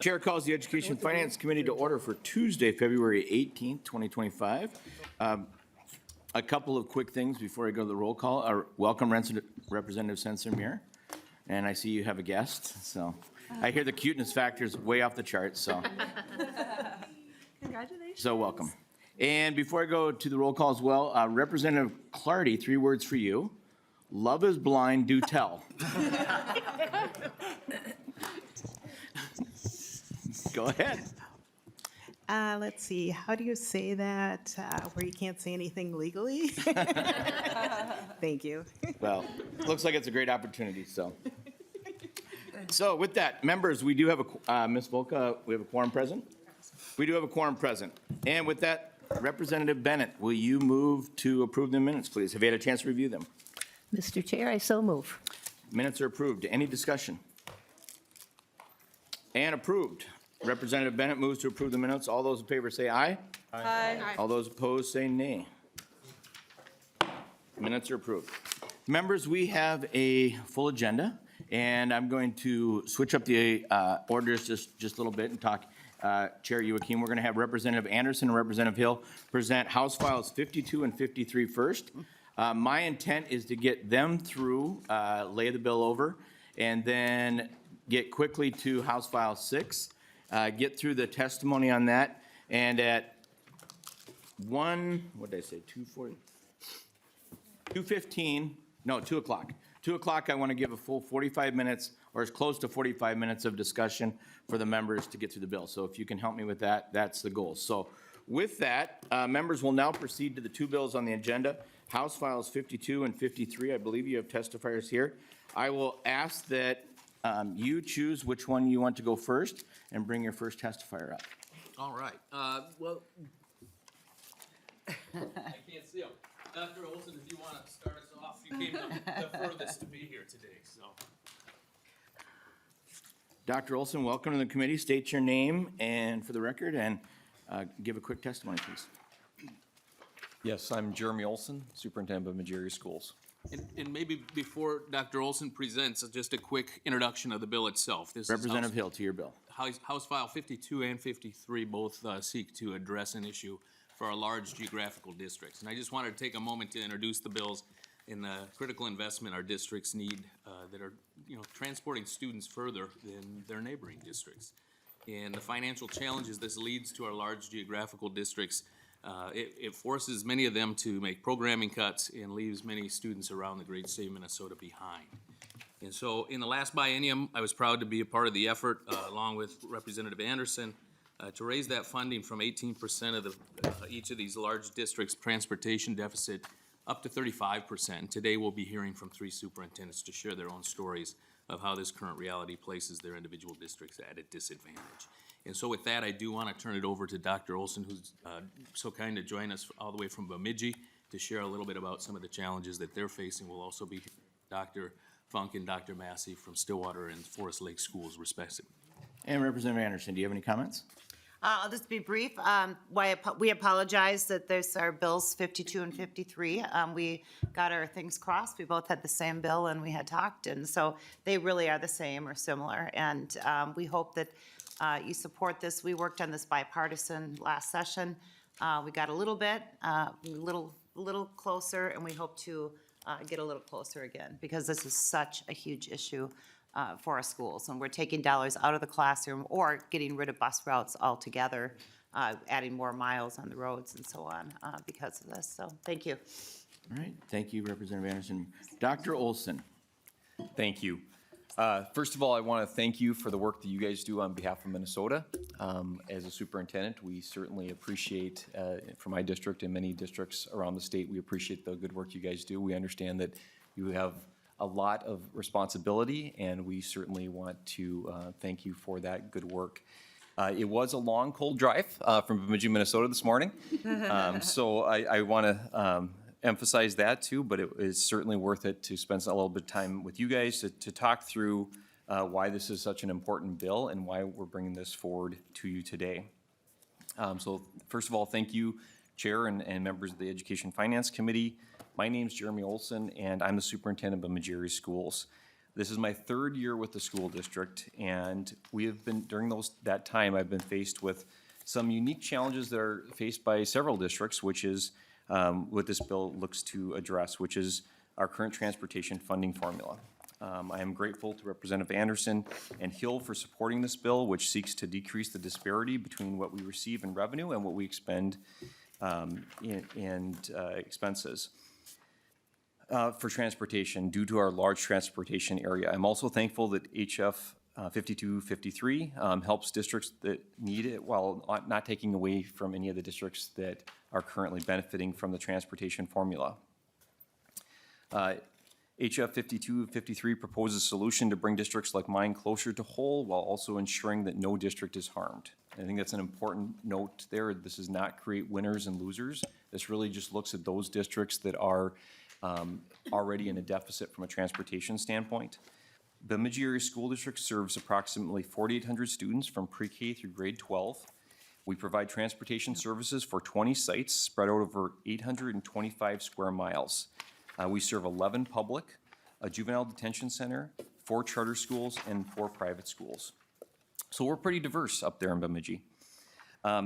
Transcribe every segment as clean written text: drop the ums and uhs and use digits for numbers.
Chair calls the Education Finance Committee to order for Tuesday, February 18th, 2025. A couple of quick things before I go to the roll call. Welcome Representative Sensenmeer. And I see you have a guest, so I hear the cuteness factor is way off the charts, so. Congratulations. So welcome. And before I go to the roll call as well, Representative Clardy, 3 words for you. Love is blind, do tell. Go ahead. Let's see, how do you say that where you can't say anything legally? Thank you. Well, looks like it's a great opportunity, so. So with that, members, we do have Ms. Volka, we have a quorum present? We do have a quorum present. And with that, Representative Bennett, will you move to approve the minutes, please? Have you had a chance to review them? Mr. Chair, I so move. Minutes are approved. Any discussion? And approved. Representative Bennett moves to approve the minutes. All those in favor say aye. Aye. All those opposed say nay. Minutes are approved. Members, we have a full agenda, and I'm going to switch up the orders just a little bit and talk. Chair Joachim, we're going to have Representative Anderson and Representative Hill present House Files 52 and 53 first. My intent is to get them through, lay the bill over, and then get quickly to House File 6. Get through the testimony on that, and at 2 o'clock. 2 o'clock, I want to give a full 45 minutes, or as close to 45 minutes of discussion for the members to get through the bill. So if you can help me with that, that's the goal. So with that, members will now proceed to the 2 bills on the agenda, House Files 52 and 53. I believe you have testifiers here. I will ask that you choose which one you want to go first and bring your first testifier up. All right. Well, I can't see him. Dr. Olson, if you want to start us off, you came the furthest to be here today, so. Dr. Olson, welcome to the committee. State your name and for the record, and give a quick testimony, please. Yes, I'm Jeremy Olson, Superintendent of Majority Schools. And maybe before Dr. Olson presents, just a quick introduction of the bill itself. This Representative is Hill, to your bill. House File 52 and 53 both seek to address an issue for our large geographical districts. And I just wanted to take a moment to introduce the bills in the critical investment our districts need that are, transporting students further than their neighboring districts. And the financial challenges this leads to our large geographical districts, it forces many of them to make programming cuts and leaves many students around the great state of Minnesota behind. And so in the last biennium, I was proud to be a part of the effort, along with Representative Anderson, to raise that funding from 18% of each of these large districts' transportation deficit up to 35%. Today we'll be hearing from 3 superintendents to share their own stories of how this current reality places their individual districts at a disadvantage. And so with that, I do want to turn it over to Dr. Olson, who's so kind to join us all the way from Bemidji to share a little bit about some of the challenges that they're facing. We'll also be Dr. Funk and Dr. Massey from Stillwater and Forest Lake Schools, respectively. And Representative Anderson, do you have any comments? I'll just be brief. We apologize that there's our bills 52 and 53. We got our things crossed. We both had the same bill and we had talked, and so they really are the same or similar. And we hope that you support this. We worked on this bipartisan last session. We got a little bit, little closer, and we hope to get a little closer again, because this is such a huge issue for our schools, and we're taking dollars out of the classroom or getting rid of bus routes altogether, adding more miles on the roads and so on because of this. So thank you. All right, thank you, Representative Anderson. Dr. Olson. Thank you. First of all, I want to thank you for the work that you guys do on behalf of Minnesota. As a superintendent, we certainly appreciate, for my district and many districts around the state, we appreciate the good work you guys do. We understand that you have a lot of responsibility, and we certainly want to thank you for that good work. It was a long, cold drive from Bemidji, Minnesota this morning, so I want to emphasize that too, but it is certainly worth it to spend a little bit of time with you guys to talk through why this is such an important bill and why we're bringing this forward to you today. So first of all, thank you, Chair and members of the Education Finance Committee. My name's Jeremy Olson, and I'm the superintendent of Majority Schools. This is my third year with the school district, and we have been, during that time, I've been faced with some unique challenges that are faced by several districts, which is what this bill looks to address, which is our current transportation funding formula. I am grateful to Representative Anderson and Hill for supporting this bill, which seeks to decrease the disparity between what we receive in revenue and what we expend in expenses for transportation due to our large transportation area. I'm also thankful that HF 5253 helps districts that need it while not taking away from any of the districts that are currently benefiting from the transportation formula. HF 5253 proposes a solution to bring districts like mine closer to whole while also ensuring that no district is harmed. I think that's an important note there. This does not create winners and losers. This really just looks at those districts that are already in a deficit from a transportation standpoint. Bemidji Area School District serves approximately 4,800 students from pre-K through grade 12. We provide transportation services for 20 sites spread out over 825 square miles. We serve 11 public, a juvenile detention center, 4 charter schools, and 4 private schools. So we're pretty diverse up there in Bemidji.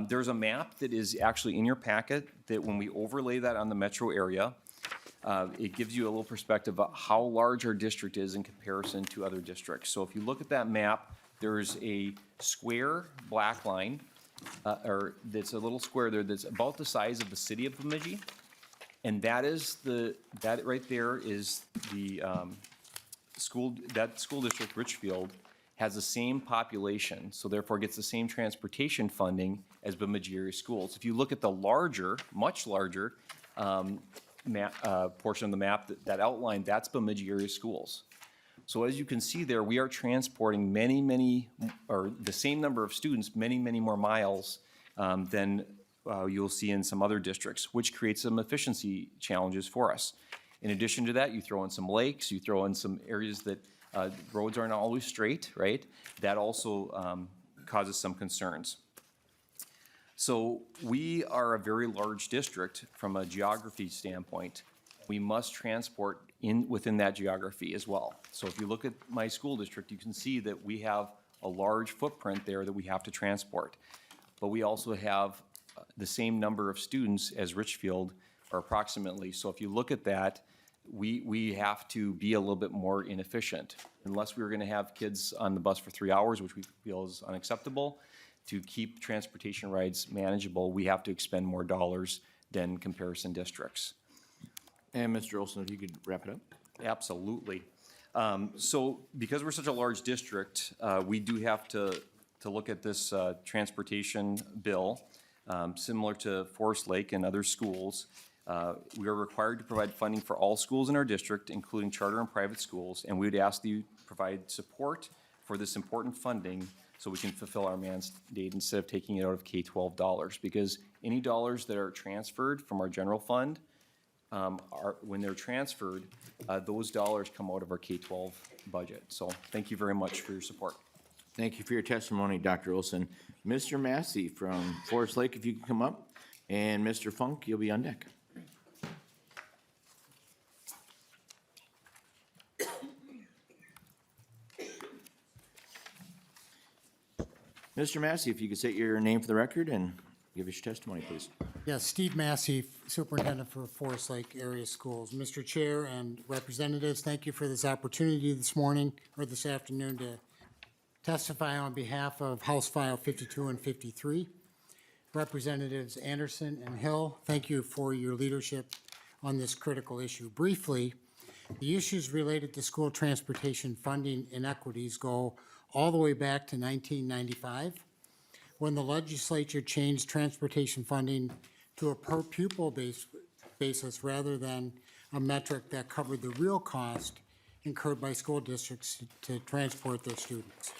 There's a map that is actually in your packet that when we overlay that on the metro area, it gives you a little perspective of how large our district is in comparison to other districts. So if you look at that map, there's a square black line, or that's a little square there that's about the size of the city of Bemidji. And that right there is the school district, Richfield, has the same population, so therefore gets the same transportation funding as Bemidji Area Schools. If you look at the larger, much larger portion of the map, that outline, that's Bemidji Area Schools. So as you can see there, we are transporting or the same number of students, many more miles than you'll see in some other districts, which creates some efficiency challenges for us. In addition to that, you throw in some lakes, you throw in some areas that roads aren't always straight, right? That also causes some concerns. So we are a very large district from a geography standpoint. We must transport within that geography as well. So if you look at my school district, you can see that we have a large footprint there that we have to transport. But we also have the same number of students as Richfield, or approximately. So if you look at that, we have to be a little bit more inefficient. Unless we were going to have kids on the bus for 3 hours, which we feel is unacceptable, to keep transportation rides manageable, we have to expend more dollars than comparison districts. And Mr. Olson, if you could wrap it up. Absolutely. So because we're such a large district, we do have to look at this transportation bill. Similar to Forest Lake and other schools, we are required to provide funding for all schools in our district, including charter and private schools, and we would ask that you provide support for this important funding so we can fulfill our mandate instead of taking it out of K-12 dollars, because any dollars that are transferred from our general fund, when they're transferred, those dollars come out of our K-12 budget. So thank you very much for your support. Thank you for your testimony, Dr. Olson. Mr. Massey from Forest Lake, if you could come up, and Mr. Funk, you'll be on deck. Mr. Massey, if you could state your name for the record and give us your testimony, please. Yes, Steve Massey, Superintendent for Forest Lake Area Schools. Mr. Chair and representatives, thank you for this opportunity this morning or this afternoon to testify on behalf of House File 52 and 53. Representatives Anderson and Hill, thank you for your leadership on this critical issue. Briefly, the issues related to school transportation funding inequities go all the way back to 1995, when the legislature changed transportation funding to a per pupil basis rather than a metric that covered the real cost incurred by school districts to transport their students.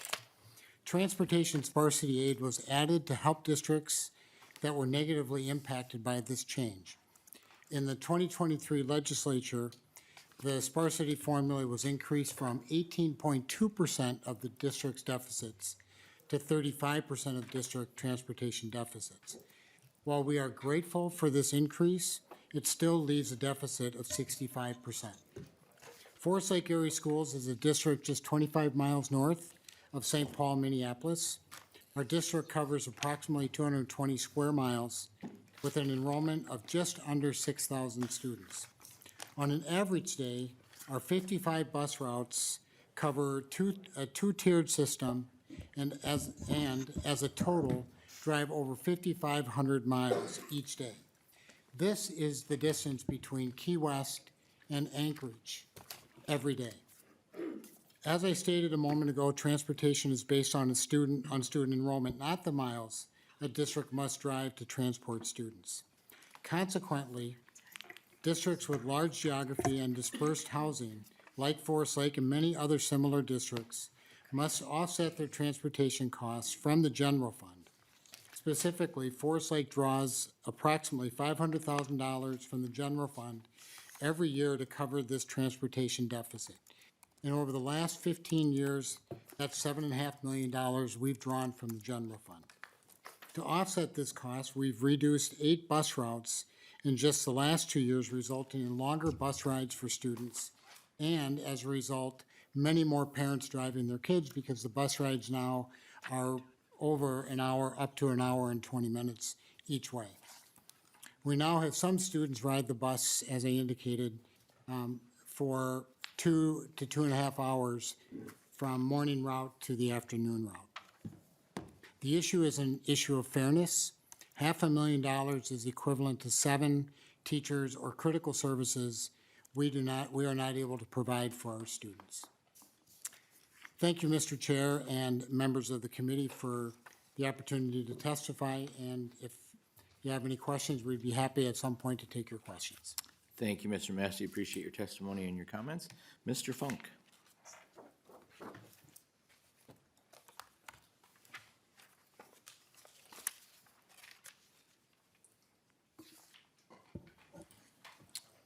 Transportation sparsity aid was added to help districts that were negatively impacted by this change. In the 2023 legislature, the sparsity formula was increased from 18.2% of the district's deficits to 35% of district transportation deficits. While we are grateful for this increase, it still leaves a deficit of 65%. Forest Lake Area Schools is a district just 25 miles north of St. Paul, Minneapolis. Our district covers approximately 220 square miles with an enrollment of just under 6,000 students. On an average day, our 55 bus routes cover a two-tiered system and as a total, drive over 5,500 miles each day. This is the distance between Key West and Anchorage every day. As I stated a moment ago, transportation is based on student enrollment, not the miles a district must drive to transport students. Consequently, districts with large geography and dispersed housing, like Forest Lake and many other similar districts, must offset their transportation costs from the general fund. Specifically, Forest Lake draws approximately $500,000 from the general fund every year to cover this transportation deficit. And over the last 15 years, that's $7.5 million we've drawn from the general fund. To offset this cost, we've reduced 8 bus routes in just the last 2 years, resulting in longer bus rides for students, and as a result, many more parents driving their kids because the bus rides now are over an hour, up to an hour and 20 minutes each way. We now have some students ride the bus, as I indicated, for 2 to 2.5 hours from morning route to the afternoon route. The issue is an issue of fairness. $500,000 is equivalent to 7 teachers or critical services we are not able to provide for our students. Thank you, Mr. Chair and members of the committee, for the opportunity to testify. And if you have any questions, we'd be happy at some point to take your questions. Thank you, Mr. Massey. Appreciate your testimony and your comments. Mr. Funk.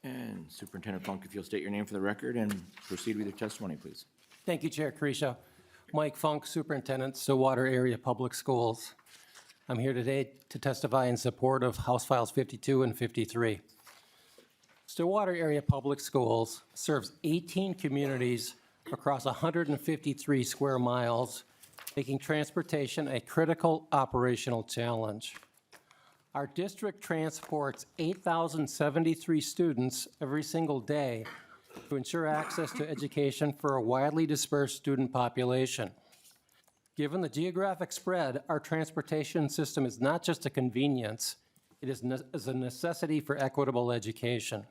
And Superintendent Funk, if you'll state your name for the record and proceed with your testimony, please. Thank you, Chair Carisha. Mike Funk, Superintendent, Stillwater Area Public Schools. I'm here today to testify in support of House Files 52 and 53. Stillwater Area Public Schools serves 18 communities across 153 square miles, making transportation a critical operational challenge. Our district transports 8,073 students every single day to ensure access to education for a widely dispersed student population. Given the geographic spread, our transportation system is not just a convenience, it is a necessity for equitable education.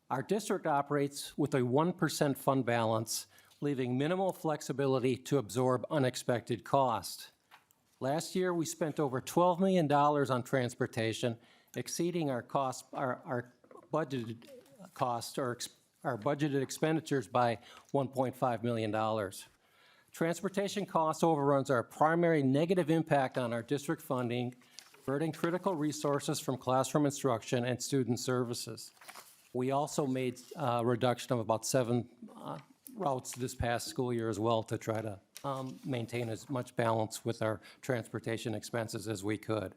Our district operates with a 1% fund balance, leaving minimal flexibility to absorb unexpected cost. Last year, we spent over $12 million on transportation, exceeding our budgeted cost or our budgeted expenditures by $1.5 million. Transportation cost overruns are a primary negative impact on our district funding, diverting critical resources from classroom instruction and student services. We also made a reduction of about 7 routes this past school year as well to try to maintain as much balance with our transportation expenses as we could.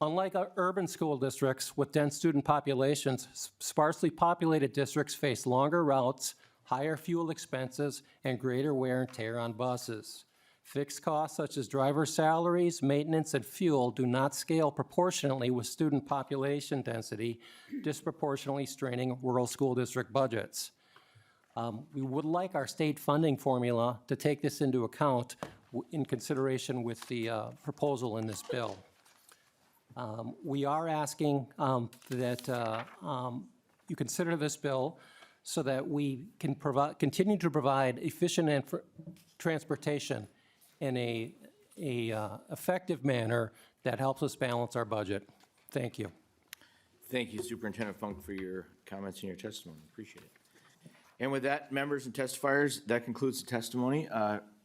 Unlike our urban school districts with dense student populations, sparsely populated districts face longer routes, higher fuel expenses, and greater wear and tear on buses. Fixed costs such as driver salaries, maintenance, and fuel do not scale proportionately with student population density, disproportionately straining rural school district budgets. We would like our state funding formula to take this into account in consideration with the proposal in this bill. We are asking that you consider this bill so that we can continue to provide efficient transportation in a effective manner that helps us balance our budget. Thank you. Thank you, Superintendent Funk, for your comments and your testimony. Appreciate it. And with that, members and testifiers, that concludes the testimony.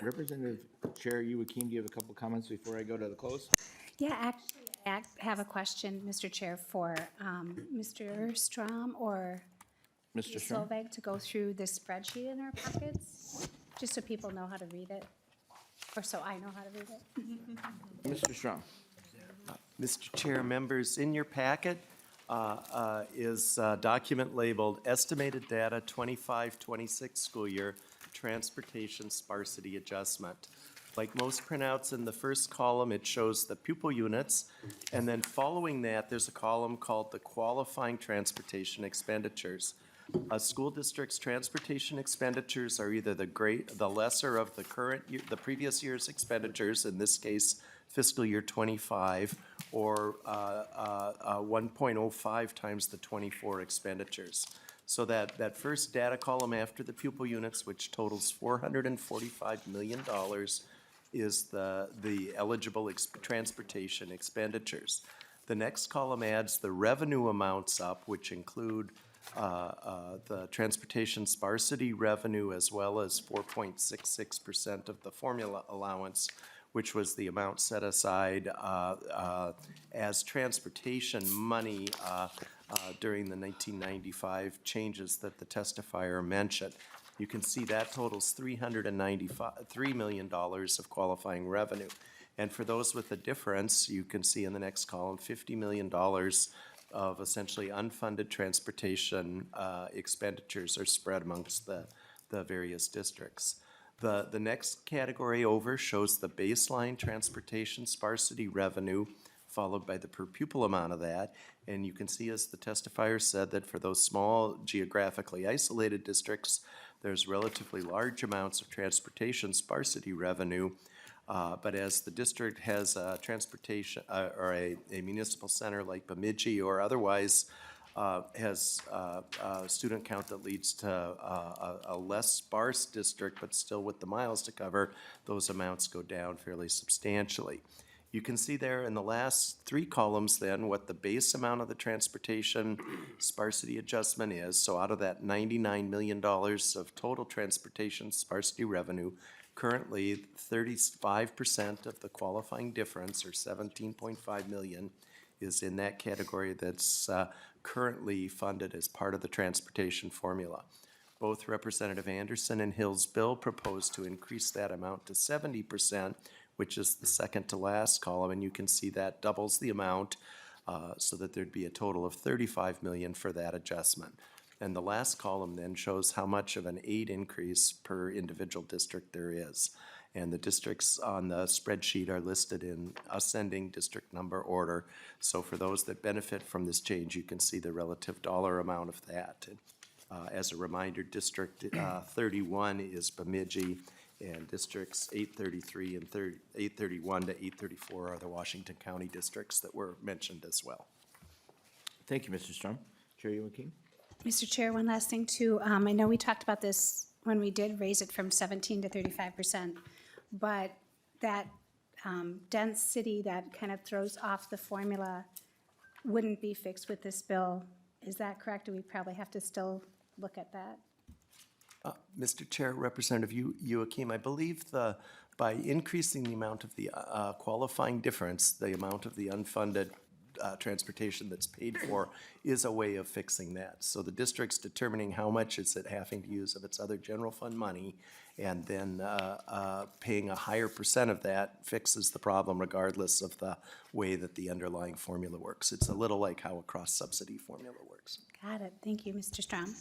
Representative Chair Yu-Akim, do you have a couple comments before I go to the close? Yeah, actually, I have a question, Mr. Chair, for Mr. Strom or Mr. Strom? Solveig to go through this spreadsheet in our packets, just so people know how to read it, or so I know how to read it. Mr. Strom? Mr. Chair, members, in your packet is a document labeled Estimated Data 25-26 School Year Transportation Sparsity Adjustment. Like most printouts, in the first column, it shows the pupil units, and then following that, there's a column called the Qualifying Transportation Expenditures. A school district's transportation expenditures are either the lesser of the current year, the previous year's expenditures, in this case, fiscal year 25, or 1.05 times the 24 expenditures. So that first data column after the pupil units, which totals $445 million, is the eligible transportation expenditures. The next column adds the revenue amounts up, which include the transportation sparsity revenue, as well as 4.66% of the formula allowance, which was the amount set aside as transportation money during the 1995 changes that the testifier mentioned. You can see that totals $393 million of qualifying revenue. And for those with the difference, you can see in the next column, $50 million of essentially unfunded transportation expenditures are spread amongst the various districts. The next category over shows the baseline transportation sparsity revenue, followed by the per pupil amount of that. And you can see, as the testifier said, that for those small geographically isolated districts, there's relatively large amounts of transportation sparsity revenue. But as the district has a transportation or a municipal center like Bemidji or otherwise has a student count that leads to a less sparse district, but still with the miles to cover, those amounts go down fairly substantially. You can see there in the last three columns then what the base amount of the transportation sparsity adjustment is. So out of that $99 million of total transportation sparsity revenue, currently 35% of the qualifying difference, or $17.5 million, is in that category that's currently funded as part of the transportation formula. Both Representative Anderson and Hill's bill propose to increase that amount to 70%, which is the second to last column, and you can see that doubles the amount so that there'd be a total of $35 million for that adjustment. And the last column then shows how much of an aid increase per individual district there is. And the districts on the spreadsheet are listed in ascending district number order. So for those that benefit from this change, you can see the relative dollar amount of that. As a reminder, District 31 is Bemidji, and districts 833 and 831 to 834 are the Washington County districts that were mentioned as well. Thank you, Mr. Strom. Chair Joachim? Mr. Chair, one last thing too. I know we talked about this when we did raise it from 17 to 35%, but that dense city that kind of throws off the formula wouldn't be fixed with this bill. Is that correct? Do we probably have to still look at that? Mr. Chair, Representative Joachim, I believe by increasing the amount of the qualifying difference, the amount of the unfunded transportation that's paid for is a way of fixing that. So the district's determining how much is it having to use of its other general fund money, and then paying a higher percent of that fixes the problem regardless of the way that the underlying formula works. It's a little like how a cross-subsidy formula works. Got it. Thank you, Mr. Strom.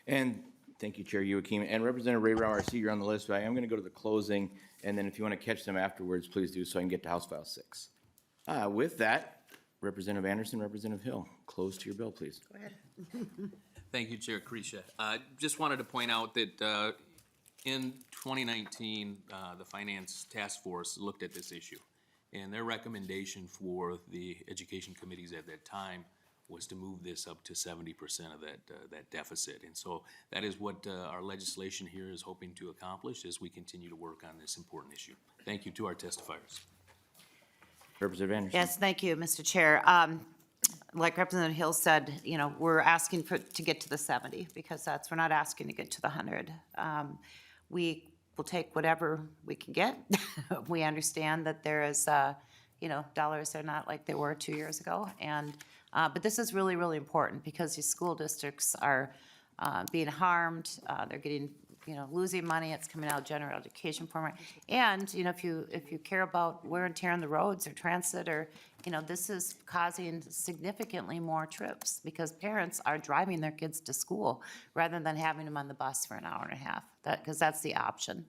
And thank you, Chair Joachim. And Representative Ray Rauer, I see you're on the list, but I am going to go to the closing, and then if you want to catch them afterwards, please do so I can get to House File 6. With that, Representative Anderson, Representative Hill, close to your bill, please. Go ahead. Thank you, Chair Krisha. Just wanted to point out that in 2019, the Finance Task Force looked at this issue, and their recommendation for the education committees at that time was to move this up to 70% of that deficit. And so that is what our legislation here is hoping to accomplish as we continue to work on this important issue. Thank you to our testifiers. Representative Anderson. Yes, thank you, Mr. Chair. Like Representative Hill said, you know, we're asking to get to the 70 because we're not asking to get to the 100. We will take whatever we can get. We understand that there is, you know, dollars are not like they were 2 years ago. And, but this is really, really important because these school districts are being harmed. They're getting losing money, it's coming out of general education program. And, if you care about wear and tear on the roads or transit or, this is causing significantly more trips because parents are driving their kids to school rather than having them on the bus for an hour and a half. Because that's the option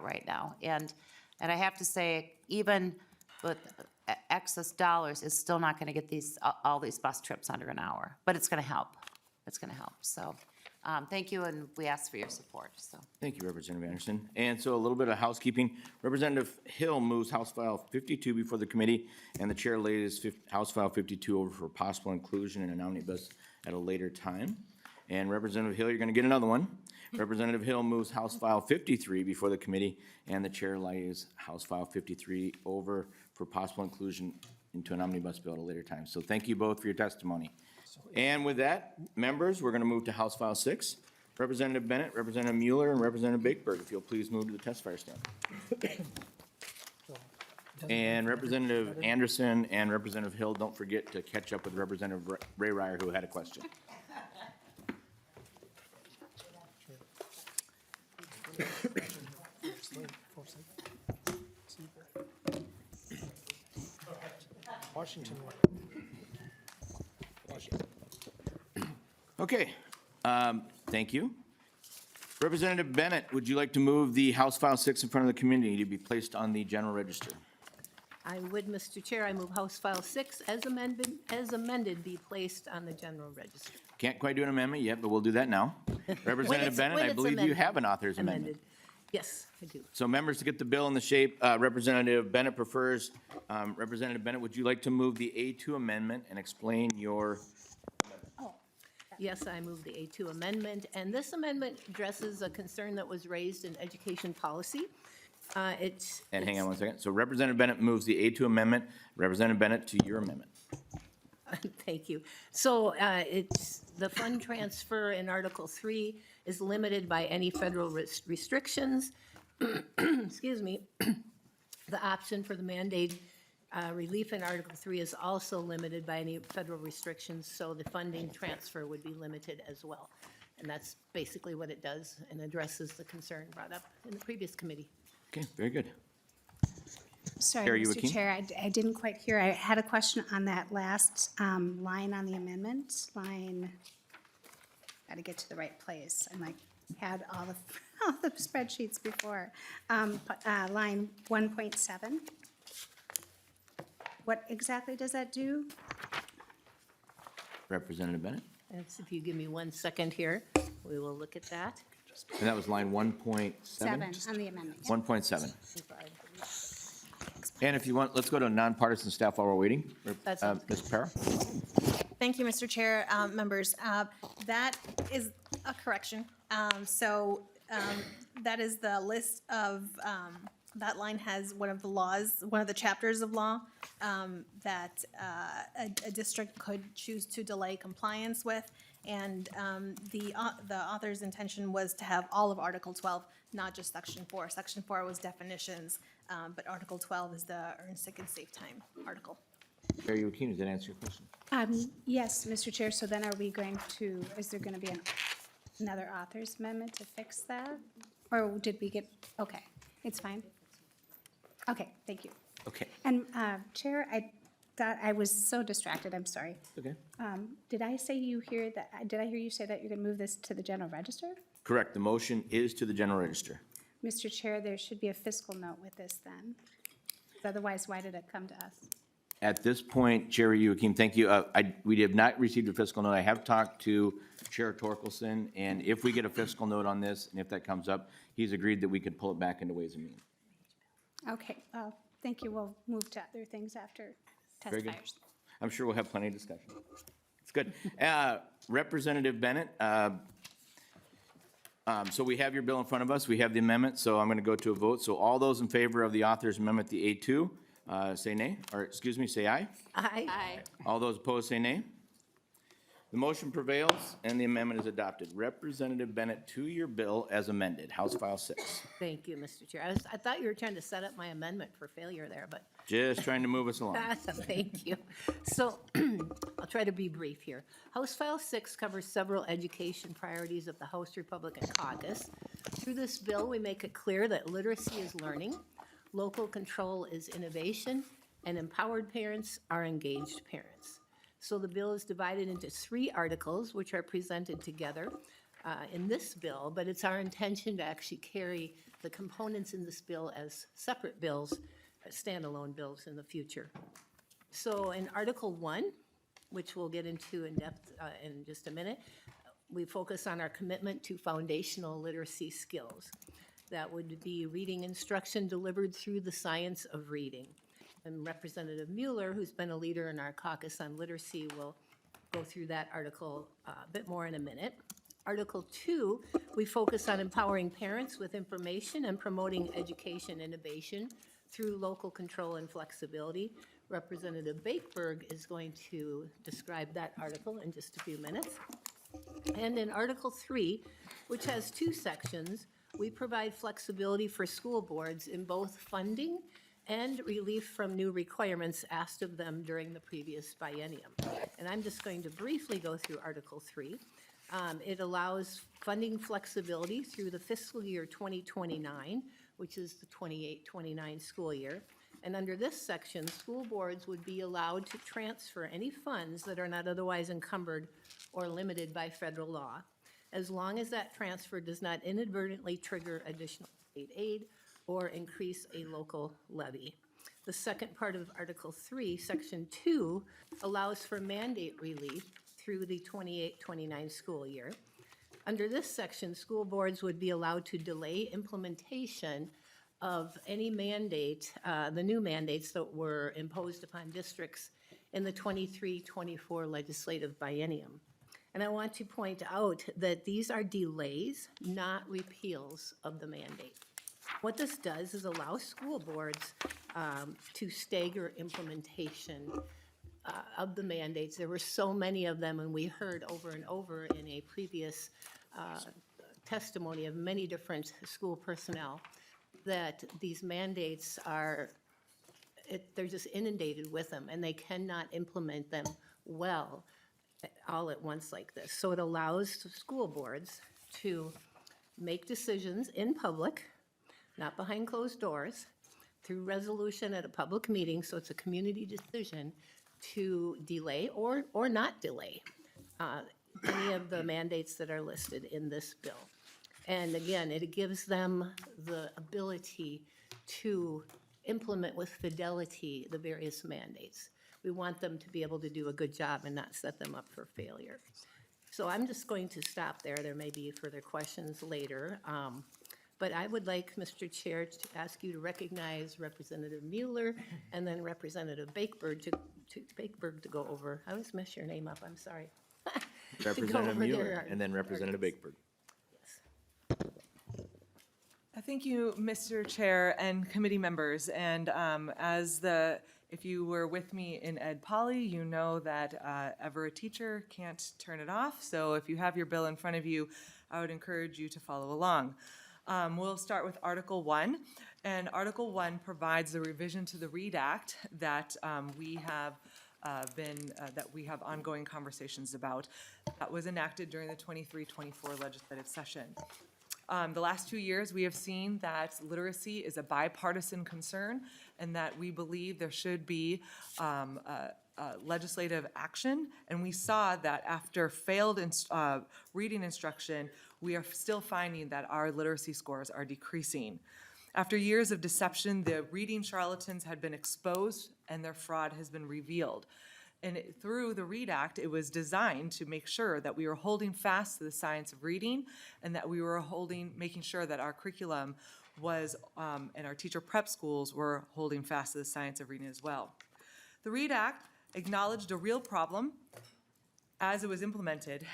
right now. And I have to say, even with excess dollars, it's still not gonna get all these bus trips under an hour, but it's gonna help. It's gonna help. So, thank you, and we ask for your support, so. Thank you, Representative Anderson. And so a little bit of housekeeping. Representative Hill moves House File 52 before the committee, and the chair lays House File 52 over for possible inclusion in an omnibus at a later time. And Representative Hill, you're going to get another one. Representative Hill moves House File 53 before the committee, and the chair lays House File 53 over for possible inclusion into an omnibus bill at a later time. So thank you both for your testimony. And with that, members, we're going to move to House File 6. Representative Bennett, Representative Mueller, and Representative Bakeberg, if you'll please move to the testifier stand. And Representative Anderson and Representative Hill, don't forget to catch up with Representative Ray Ryer, who had a question. Washington. Okay, thank you. Representative Bennett, would you like to move the House File 6 in front of the committee to be placed on the general register? I would, Mr. Chair, I move House File 6 as amended be placed on the general register. Can't quite do an amendment yet, but we'll do that now. Representative Bennett, I believe you have an author's amendment. Yes, I do. So members, to get the bill in the shape Representative Bennett prefers, Representative Bennett, would you like to move the A2 amendment and explain your? Yes, I move the A2 amendment, and this amendment addresses a concern that was raised in education policy. And hang on one second. So Representative Bennett moves the A2 amendment. Representative Bennett, to your amendment. Thank you. So it's, the fund transfer in Article 3 is limited by any federal restrictions. Excuse me. The option for the mandate relief in Article 3 is also limited by any federal restrictions, so the funding transfer would be limited as well. And that's basically what it does and addresses the concern brought up in the previous committee. Okay, very good. Sorry, Chair Mr. Youakim? Chair, I didn't quite hear. I had a question on that last line on the amendment, got to get to the right place. I like had all the spreadsheets before. Line 1.7. What exactly does that do? Representative Bennett? That's, if you give me 1 second here, we will look at that. And that was line 1.7? 7 on the amendment. 1.7. And if you want, let's go to nonpartisan staff while we're waiting. That sounds Ms. Para? Thank you, Mr. Chair, members. That is a correction. That is the list of, that line has one of the laws, one of the chapters of law that a district could choose to delay compliance with. And the author's intention was to have all of Article 12, not just Section 4. Section 4 was definitions, but Article 12 is the earn sick and safe time article. Chair Youakim, does that answer your question? Yes, Mr. Chair, so then are we going to, is there going to be another author's amendment to fix that? Or did we get, okay, it's fine. Okay, thank you. Okay, And Chair, I was so distracted, I'm sorry. okay. Did I hear you say that you're going to move this to the general register? Correct, the motion is to the general register. Mr. Chair, there should be a fiscal note with this then. Otherwise, why did it come to us? At this point, Chair Youakim, thank you. We have not received a fiscal note. I have talked to Chair Torkelson, and if we get a fiscal note on this, and if that comes up, he's agreed that we could pull it back into Ways and Means. Okay, thank you. We'll move to other things after Very good. testifiers. I'm sure we'll have plenty of discussion. It's good. Representative Bennett, so we have your bill in front of us. We have the amendment, so I'm going to go to a vote. So all those in favor of the author's amendment, the A2, say nay, or excuse me, say aye. Aye. All those opposed, say nay. The motion prevails and the amendment is adopted. Representative Bennett, to your bill as amended, House File 6. Thank you, Mr. Chair. I thought you were trying to set up my amendment for failure there, but Just trying to move us along. thank you. So I'll try to be brief here. House File 6 covers several education priorities of the House Republican Caucus. Through this bill, we make it clear that literacy is learning, local control is innovation, and empowered parents are engaged parents. So the bill is divided into 3 articles, which are presented together in this bill, but it's our intention to actually carry the components in this bill as separate bills, standalone bills in the future. So in Article 1, which we'll get into in depth in just a minute, we focus on our commitment to foundational literacy skills. That would be reading instruction delivered through the science of reading. And Representative Mueller, who's been a leader in our caucus on literacy, will go through that article a bit more in a minute. Article 2, we focus on empowering parents with information and promoting education innovation through local control and flexibility. Representative Bakeberg is going to describe that article in just a few minutes. And in Article 3, which has 2 sections, we provide flexibility for school boards in both funding and relief from new requirements asked of them during the previous biennium. And I'm just going to briefly go through Article 3. It allows funding flexibility through the fiscal year 2029, which is the 28-29 school year. And under this section, school boards would be allowed to transfer any funds that are not otherwise encumbered or limited by federal law, as long as that transfer does not inadvertently trigger additional state aid or increase a local levy. The second part of Article 3, Section 2, allows for mandate relief through the 28-29 school year. Under this section, school boards would be allowed to delay implementation of any mandate, the new mandates that were imposed upon districts in the 23-24 legislative biennium. And I want to point out that these are delays, not repeals of the mandate. What this does is allow school boards to stagger implementation of the mandates. There were so many of them, and we heard over and over in a previous testimony of many different school personnel that these mandates they're just inundated with them, and they cannot implement them well all at once like this. So it allows school boards to make decisions in public, not behind closed doors, through resolution at a public meeting, so it's a community decision to delay or not delay any of the mandates that are listed in this bill. And again, it gives them the ability to implement with fidelity the various mandates. We want them to be able to do a good job and not set them up for failure. So I'm just going to stop there. There may be further questions later. But I would like, Mr. Chair, to ask you to recognize Representative Mueller and then Representative Bakeberg to go over, I always mess your name up, I'm sorry. To go Representative over Mueller their and then Representative Bakeberg. Thank you, Mr. Chair and committee members. And if you were with me in Ed Poly, you know that ever a teacher can't turn it off. So if you have your bill in front of you, I would encourage you to follow along. We'll start with Article 1. And Article 1 provides the revision to the READ Act that we have ongoing conversations about. That was enacted during the 23-24 legislative session. The last 2 years, we have seen that literacy is a bipartisan concern and that we believe there should be legislative action. And we saw that after failed reading instruction, we are still finding that our literacy scores are decreasing. After years of deception, the reading charlatans had been exposed and their fraud has been revealed. And through the READ Act, it was designed to make sure that we were holding fast to the science of reading and that we were making sure that our curriculum was, and our teacher prep schools were holding fast to the science of reading as well. The READ Act acknowledged a real problem as it was implemented,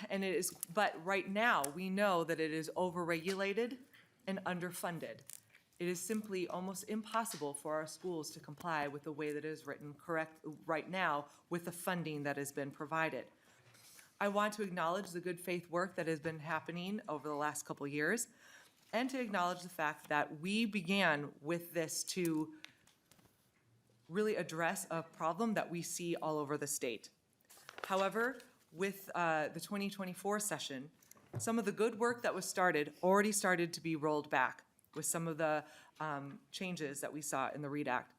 but right now we know that it is overregulated and underfunded. It is simply almost impossible for our schools to comply with the way that it is written correct right now with the funding that has been provided. I want to acknowledge the good faith work that has been happening over the last couple years, and to acknowledge the fact that we began with this to really address a problem that we see all over the state. However, with the 2024 session, some of the good work that was started already started to be rolled back with some of the changes that we saw in the READ Act.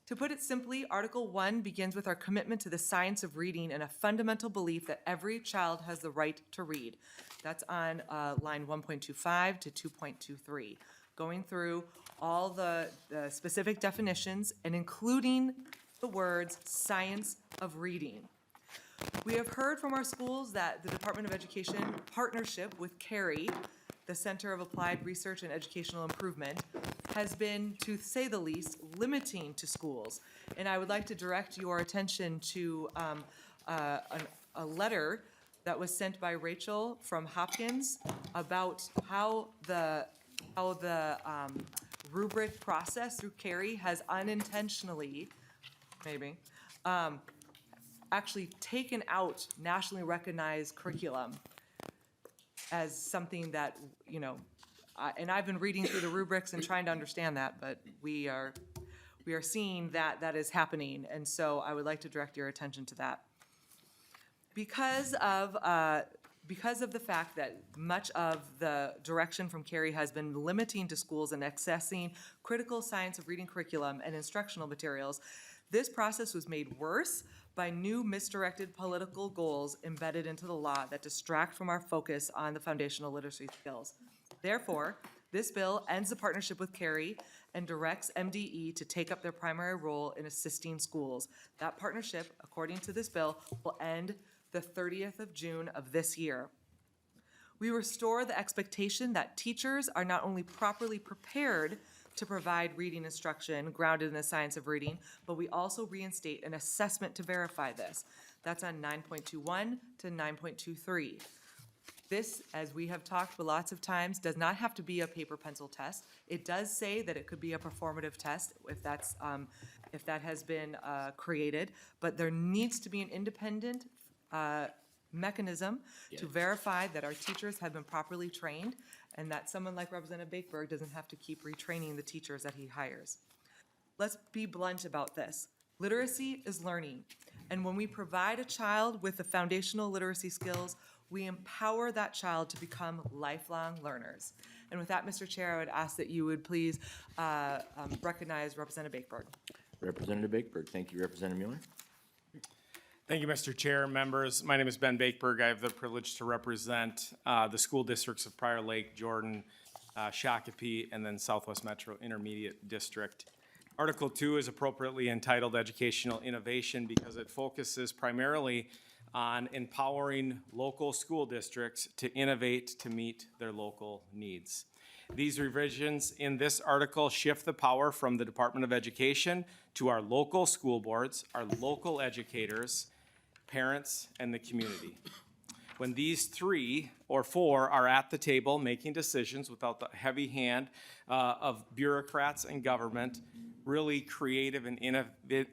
To put it simply, Article 1 begins with our commitment to the science of reading and a fundamental belief that every child has the right to read. That's on line 1.25 to 2.23, going through all the specific definitions and including the words science of reading. We have heard from our schools that the Department of Education partnership with CARE, the Center of Applied Research and Educational Improvement, has been, to say the least, limiting to schools. And I would like to direct your attention to a letter that was sent by Rachel from Hopkins about how the rubric process through CARE has unintentionally, maybe, actually taken out nationally recognized curriculum as something that, you know, and I've been reading through the rubrics and trying to understand that, but we are seeing that that is happening, and so I would like to direct your attention to that. Because of the fact that much of the direction from CARE has been limiting to schools and accessing critical science of reading curriculum and instructional materials, this process was made worse by new misdirected political goals embedded into the law that distract from our focus on the foundational literacy skills. Therefore, this bill ends the partnership with CARE and directs MDE to take up their primary role in assisting schools. That partnership, according to this bill, will end the 30th of June of this year. We restore the expectation that teachers are not only properly prepared to provide reading instruction grounded in the science of reading, but we also reinstate an assessment to verify this. That's on 9.21 to 9.23. This, as we have talked lots of times, does not have to be a paper pencil test. It does say that it could be a performative test if that's if that has been created, but there needs to be an independent mechanism to verify that our teachers have been properly trained and that someone like Representative Bakeberg doesn't have to keep retraining the teachers that he hires. Let's be blunt about this. Literacy is learning, and when we provide a child with the foundational literacy skills, we empower that child to become lifelong learners. And with that, Mr. Chair, I would ask that you would please recognize Representative Bakeberg. Representative Bakeberg, thank you. Representative Mueller? Thank you, Mr. Chair, members. My name is Ben Bakeberg. I have the privilege to represent the school districts of Prior Lake, Jordan, Shakopee, and then Southwest Metro Intermediate District. Article 2 is appropriately entitled Educational Innovation because it focuses primarily on empowering local school districts to innovate to meet their local needs. These revisions in this article shift the power from the Department of Education to our local school boards, our local educators, parents, and the community. When these 3 or 4 are at the table making decisions without the heavy hand of bureaucrats and government, really creative and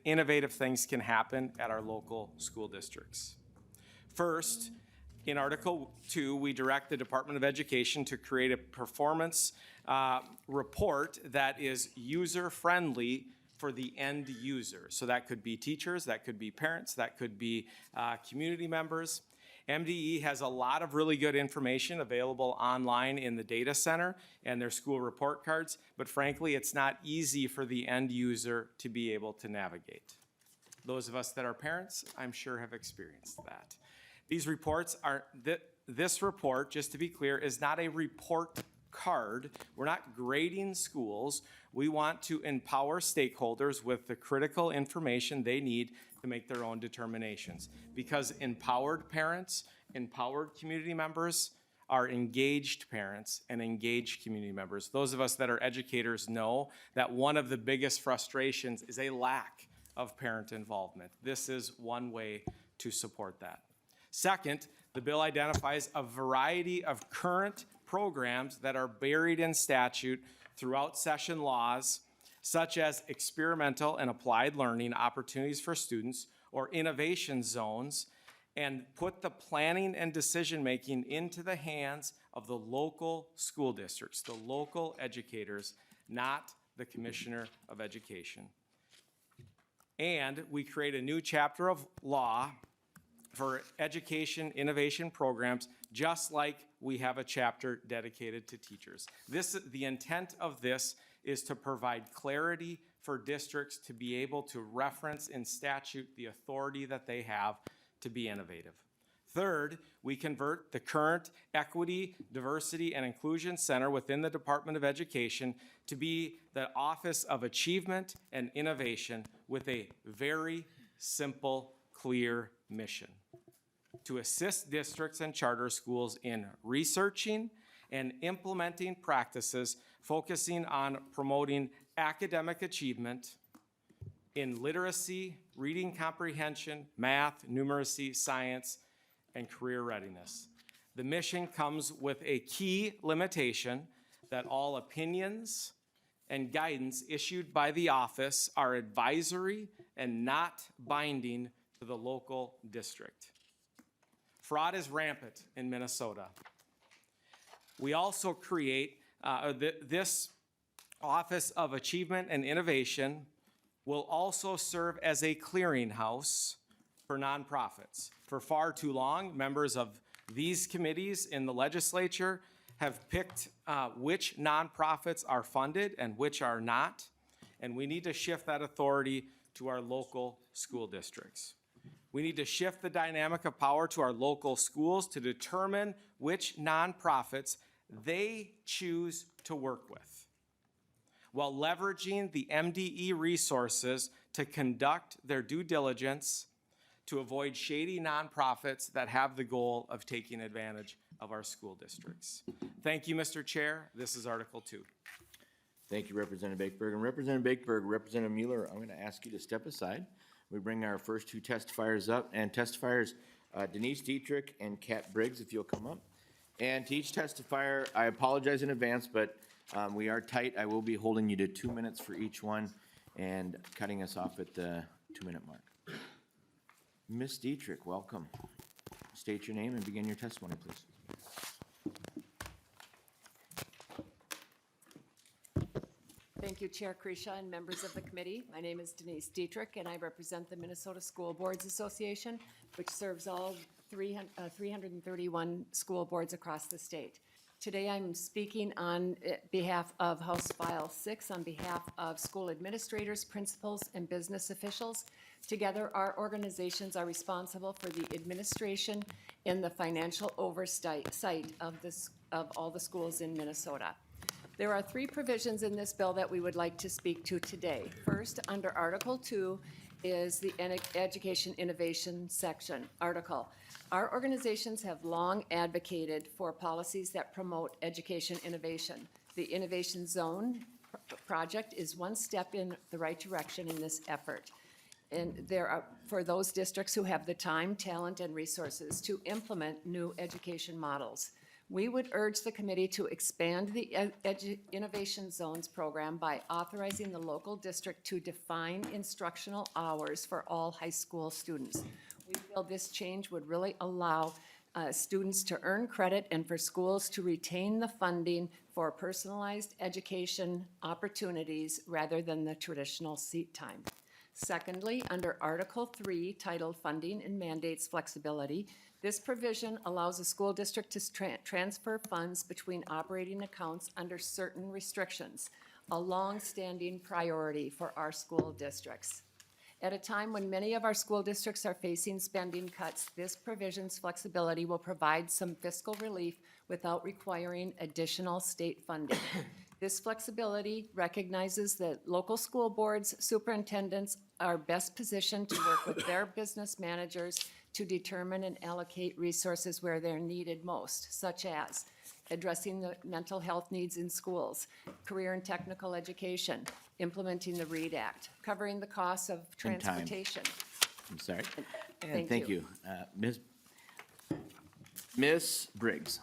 innovative things can happen at our local school districts. First, in Article 2, we direct the Department of Education to create a performance report that is user-friendly for the end user. So that could be teachers, that could be parents, that could be community members. MDE has a lot of really good information available online in the data center and their school report cards, but frankly, it's not easy for the end user to be able to navigate. Those of us that are parents, I'm sure, have experienced that. These reports are, this report, just to be clear, is not a report card. We're not grading schools. We want to empower stakeholders with the critical information they need to make their own determinations. Because empowered parents, empowered community members are engaged parents and engaged community members. Those of us that are educators know that one of the biggest frustrations is a lack of parent involvement. This is one way to support that. Second, the bill identifies a variety of current programs that are buried in statute throughout session laws, such as experimental and applied learning opportunities for students or innovation zones, and put the planning and decision-making into the hands of the local school districts, the local educators, not the Commissioner of Education. And we create a new chapter of law for education innovation programs, just like we have a chapter dedicated to teachers. The intent of this is to provide clarity for districts to be able to reference in statute the authority that they have to be innovative. Third, we convert the current Equity, Diversity, and Inclusion Center within the Department of Education to be the Office of Achievement and Innovation with a very simple, clear mission: to assist districts and charter schools in researching and implementing practices focusing on promoting academic achievement in literacy, reading comprehension, math, numeracy, science, and career readiness. The mission comes with a key limitation that all opinions and guidance issued by the office are advisory and not binding to the local district. Fraud is rampant in Minnesota. We also create this Office of Achievement and Innovation will also serve as a clearinghouse for nonprofits. For far too long, members of these committees in the legislature have picked which nonprofits are funded and which are not, and we need to shift that authority to our local school districts. We need to shift the dynamic of power to our local schools to determine which nonprofits they choose to work with, while leveraging the MDE resources to conduct their due diligence to avoid shady nonprofits that have the goal of taking advantage of our school districts. Thank you, Mr. Chair. This is Article 2. Thank you, Representative Bakeberg. And Representative Bakeberg, Representative Mueller, I'm going to ask you to step aside. We bring our first two testifiers up, and testifiers Denise Dietrich and Kat Briggs, if you'll come up. And to each testifier, I apologize in advance, but we are tight. I will be holding you to 2 minutes for each one and cutting us off at the 2-minute mark. Ms. Dietrich, welcome. State your name and begin your testimony, please. Thank you, Chair Kresha and members of the committee. My name is Denise Dietrich, and I represent the Minnesota School Boards Association, which serves all 331 school boards across the state. Today, I'm speaking on behalf of House File 6, on behalf of school administrators, principals, and business officials. Together, our organizations are responsible for the administration and the financial oversight of all the schools in Minnesota. There are 3 provisions in this bill that we would like to speak to today. First, under Article 2 is the Education Innovation section article. Our organizations have long advocated for policies that promote education innovation. The Innovation Zone project is one step in the right direction in this effort. And there are, for those districts who have the time, talent, and resources to implement new education models. We would urge the committee to expand the Innovation Zones program by authorizing the local district to define instructional hours for all high school students. We feel this change would really allow students to earn credit and for schools to retain the funding for personalized education opportunities rather than the traditional seat time. Secondly, under Article 3, titled Funding and Mandates Flexibility, this provision allows a school district to transfer funds between operating accounts under certain restrictions, a long-standing priority for our school districts. At a time when many of our school districts are facing spending cuts, this provision's flexibility will provide some fiscal relief without requiring additional state funding. This flexibility recognizes that local school boards, superintendents are best positioned to work with their business managers to determine and allocate resources where they're needed most, such as addressing the mental health needs in schools, career and technical education, implementing the READ Act, covering the costs of And time. transportation. I'm sorry. And Thank thank you. you. Ms. Briggs.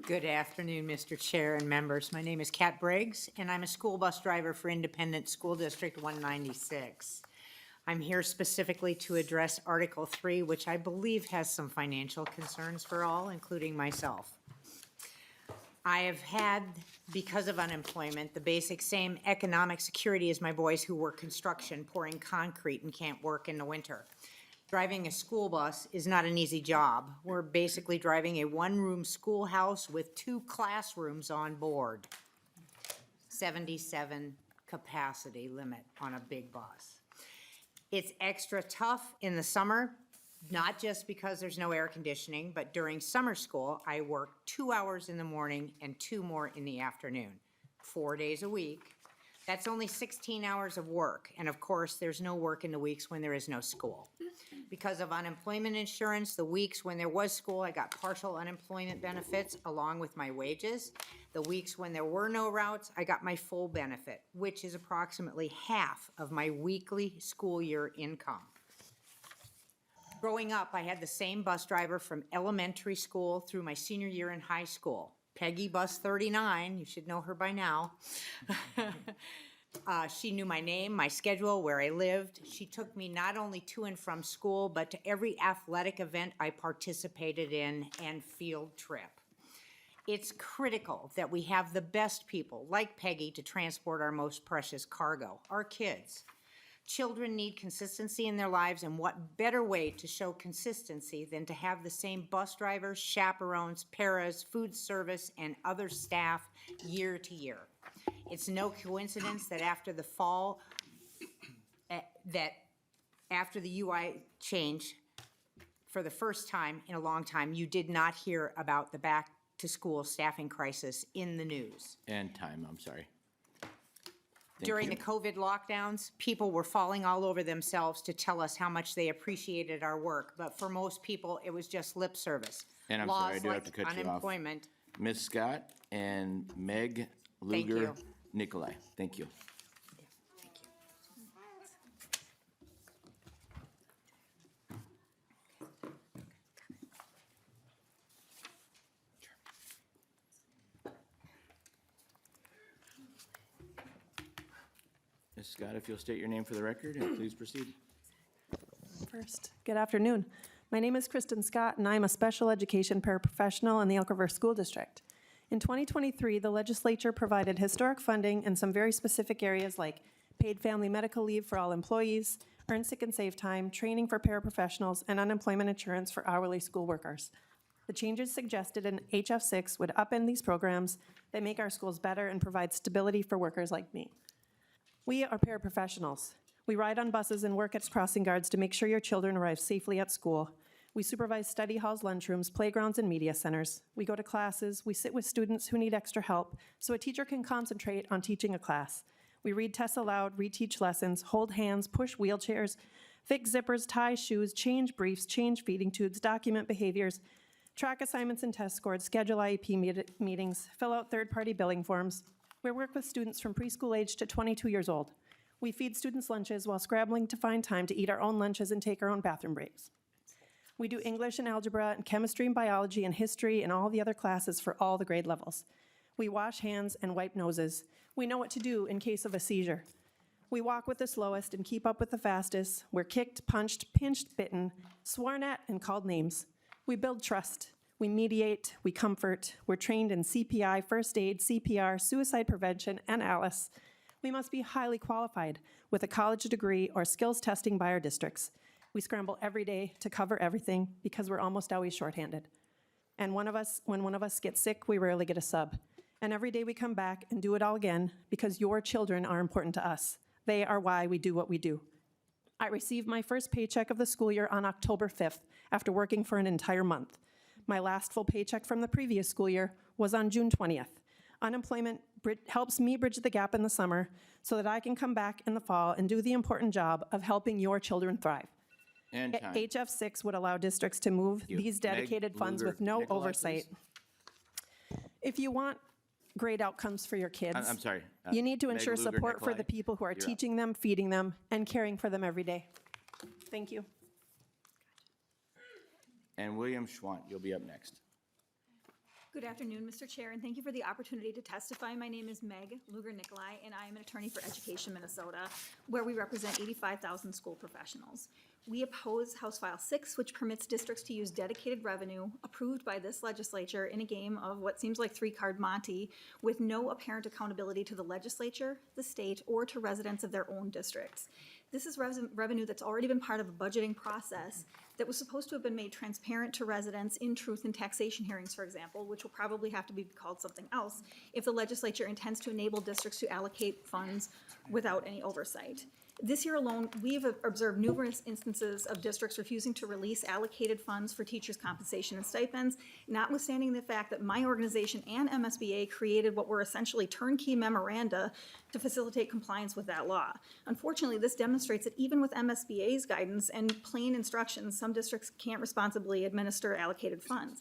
Good afternoon, Mr. Chair and members. My name is Kat Briggs, and I'm a school bus driver for Independent School District 196. I'm here specifically to address Article 3, which I believe has some financial concerns for all, including myself. I have had, because of unemployment, the basic same economic security as my boys who work construction, pouring concrete and can't work in the winter. Driving a school bus is not an easy job. We're basically driving a one-room schoolhouse with 2 classrooms on board. 77 capacity limit on a big bus. It's extra tough in the summer, not just because there's no air conditioning, but during summer school, I work 2 hours in the morning and 2 more in the afternoon, 4 days a week. That's only 16 hours of work, and of course, there's no work in the weeks when there is no school. Because of unemployment insurance, the weeks when there was school, I got partial unemployment benefits along with my wages. The weeks when there were no routes, I got my full benefit, which is approximately half of my weekly school year income. Growing up, I had the same bus driver from elementary school through my senior year in high school. Peggy Bus 39, you should know her by now. She knew my name, my schedule, where I lived. She took me not only to and from school, but to every athletic event I participated in and field trip. It's critical that we have the best people, like Peggy, to transport our most precious cargo, our kids. Children need consistency in their lives, and what better way to show consistency than to have the same bus drivers, chaperones, paras, food service, and other staff year to year. It's no coincidence that after the fall, that after the UI change, for the first time in a long time, you did not hear about the back-to-school staffing crisis in the news. And time, I'm sorry. During the COVID lockdowns, people were falling all over themselves to tell us how much they appreciated our work, but for most people, it was just lip service. And I'm sorry, I do have to cut you off. Unemployment. Ms. Scott and Meg Thank Luger you. Nikolai. Thank you. Ms. Scott, if you'll state your name for the record, and please proceed. First, good afternoon. My name is Kristen Scott, and I'm a special education paraprofessional in the Elk River School District. In 2023, the legislature provided historic funding in some very specific areas like paid family medical leave for all employees, earned sick and save time, training for paraprofessionals, and unemployment insurance for hourly school workers. The changes suggested in HF6 would upend these programs that make our schools better and provide stability for workers like me. We are paraprofessionals. We ride on buses and work as crossing guards to make sure your children arrive safely at school. We supervise study halls, lunchrooms, playgrounds, and media centers. We go to classes. We sit with students who need extra help so a teacher can concentrate on teaching a class. We read tests aloud, reteach lessons, hold hands, push wheelchairs, fix zippers, tie shoes, change briefs, change feeding tubes, document behaviors, track assignments and test scores, schedule IEP meetings, fill out third-party billing forms. We work with students from preschool age to 22 years old. We feed students lunches while scrambling to find time to eat our own lunches and take our own bathroom breaks. We do English and algebra and chemistry and biology and history and all the other classes for all the grade levels. We wash hands and wipe noses. We know what to do in case of a seizure. We walk with the slowest and keep up with the fastest. We're kicked, punched, pinched, bitten, sworn at, and called names. We build trust. We mediate, we comfort. We're trained in CPI, first aid, CPR, suicide prevention, and ALICE. We must be highly qualified with a college degree or skills testing by our districts. We scramble every day to cover everything because we're almost always shorthanded. And when one of us gets sick, we rarely get a sub. And every day we come back and do it all again because your children are important to us. They are why we do what we do. I received my first paycheck of the school year on October 5th after working for an entire month. My last full paycheck from the previous school year was on June 20th. Unemployment helps me bridge the gap in the summer so that I can come back in the fall and do the important job of helping your children thrive. And time. HF6 would allow districts to move these dedicated Meg funds Luger with no Nikolai, oversight. please. If you want great outcomes for your kids, I'm sorry. you need to Meg ensure Luger support for Nikolai, the people who are you're up. teaching them, feeding them, and caring for them every day. Thank you. And William Schwant, you'll be up next. Good afternoon, Mr. Chair, and thank you for the opportunity to testify. My name is Meg Luger-Nicolai, and I am an attorney for Education Minnesota, where we represent 85,000 school professionals. We oppose House File 6, which permits districts to use dedicated revenue approved by this legislature in a game of what seems like three-card Monte with no apparent accountability to the legislature, the state, or to residents of their own districts. This is revenue that's already been part of a budgeting process that was supposed to have been made transparent to residents in truth and taxation hearings, for example, which will probably have to be called something else if the legislature intends to enable districts to allocate funds without any oversight. This year alone, we've observed numerous instances of districts refusing to release allocated funds for teachers' compensation and stipends, notwithstanding the fact that my organization and MSBA created what were essentially turnkey memoranda to facilitate compliance with that law. Unfortunately, this demonstrates that even with MSBA's guidance and plain instructions, some districts can't responsibly administer allocated funds.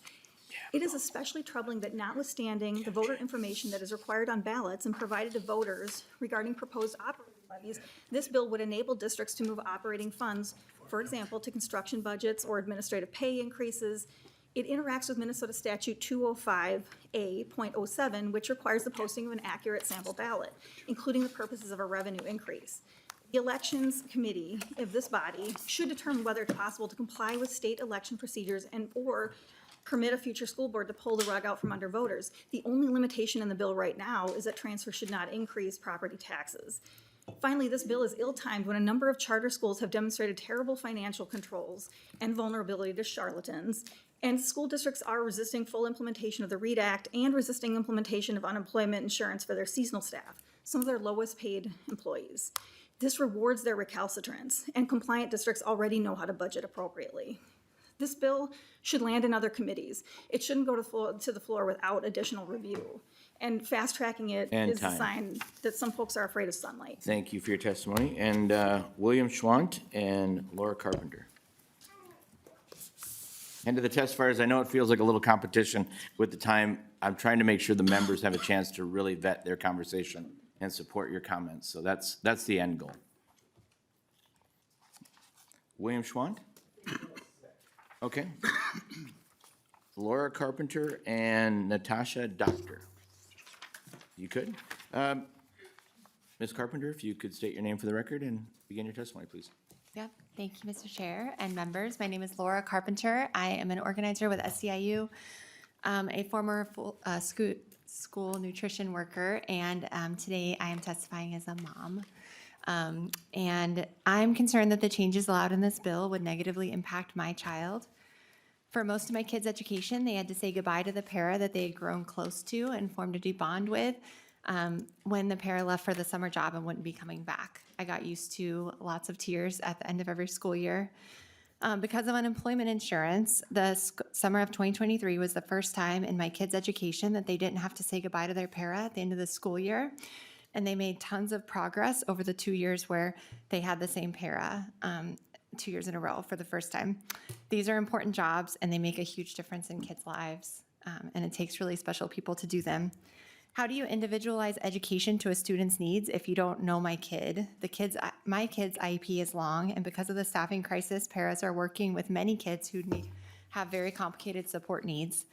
It is especially troubling that notwithstanding the voter information that is required on ballots and provided to voters regarding proposed operating levies, this bill would enable districts to move operating funds, for example, to construction budgets or administrative pay increases. It interacts with Minnesota Statute 205A.07, which requires the posting of an accurate sample ballot, including the purposes of a revenue increase. The Elections Committee of this body should determine whether it's possible to comply with state election procedures or permit a future school board to pull the rug out from under voters. The only limitation in the bill right now is that transfer should not increase property taxes. Finally, this bill is ill-timed when a number of charter schools have demonstrated terrible financial controls and vulnerability to charlatans, and school districts are resisting full implementation of the READ Act and resisting implementation of unemployment insurance for their seasonal staff, some of their lowest paid employees. This rewards their recalcitrance, and compliant districts already know how to budget appropriately. This bill should land in other committees. It shouldn't go to the floor without additional review. And fast-tracking it And is a time. sign that some folks are afraid of sunlight. Thank you for your testimony. And William Schwant and Laura Carpenter. And to the testifiers, I know it feels like a little competition with the time. I'm trying to make sure the members have a chance to really vet their conversation and support your comments. So that's the end goal. William Schwant? Okay. Laura Carpenter and Natasha Doctor. You could? Ms. Carpenter, if you could state your name for the record and begin your testimony, please. Yep, thank you, Mr. Chair and members. My name is Laura Carpenter. I am an organizer with SEIU, a former school nutrition worker, and today I am testifying as a mom. And I'm concerned that the changes allowed in this bill would negatively impact my child. For most of my kids' education, they had to say goodbye to the para that they had grown close to and formed a deep bond with when the para left for the summer job and wouldn't be coming back. I got used to lots of tears at the end of every school year. Because of unemployment insurance, the summer of 2023 was the first time in my kids' education that they didn't have to say goodbye to their para at the end of the school year. And they made tons of progress over the 2 years where they had the same para 2 years in a row for the first time. These are important jobs and they make a huge difference in kids' lives. And it takes really special people to do them. How do you individualize education to a student's needs if you don't know my kid? My kid's IEP is long, and because of the staffing crisis, paras are working with many kids who have very complicated support needs.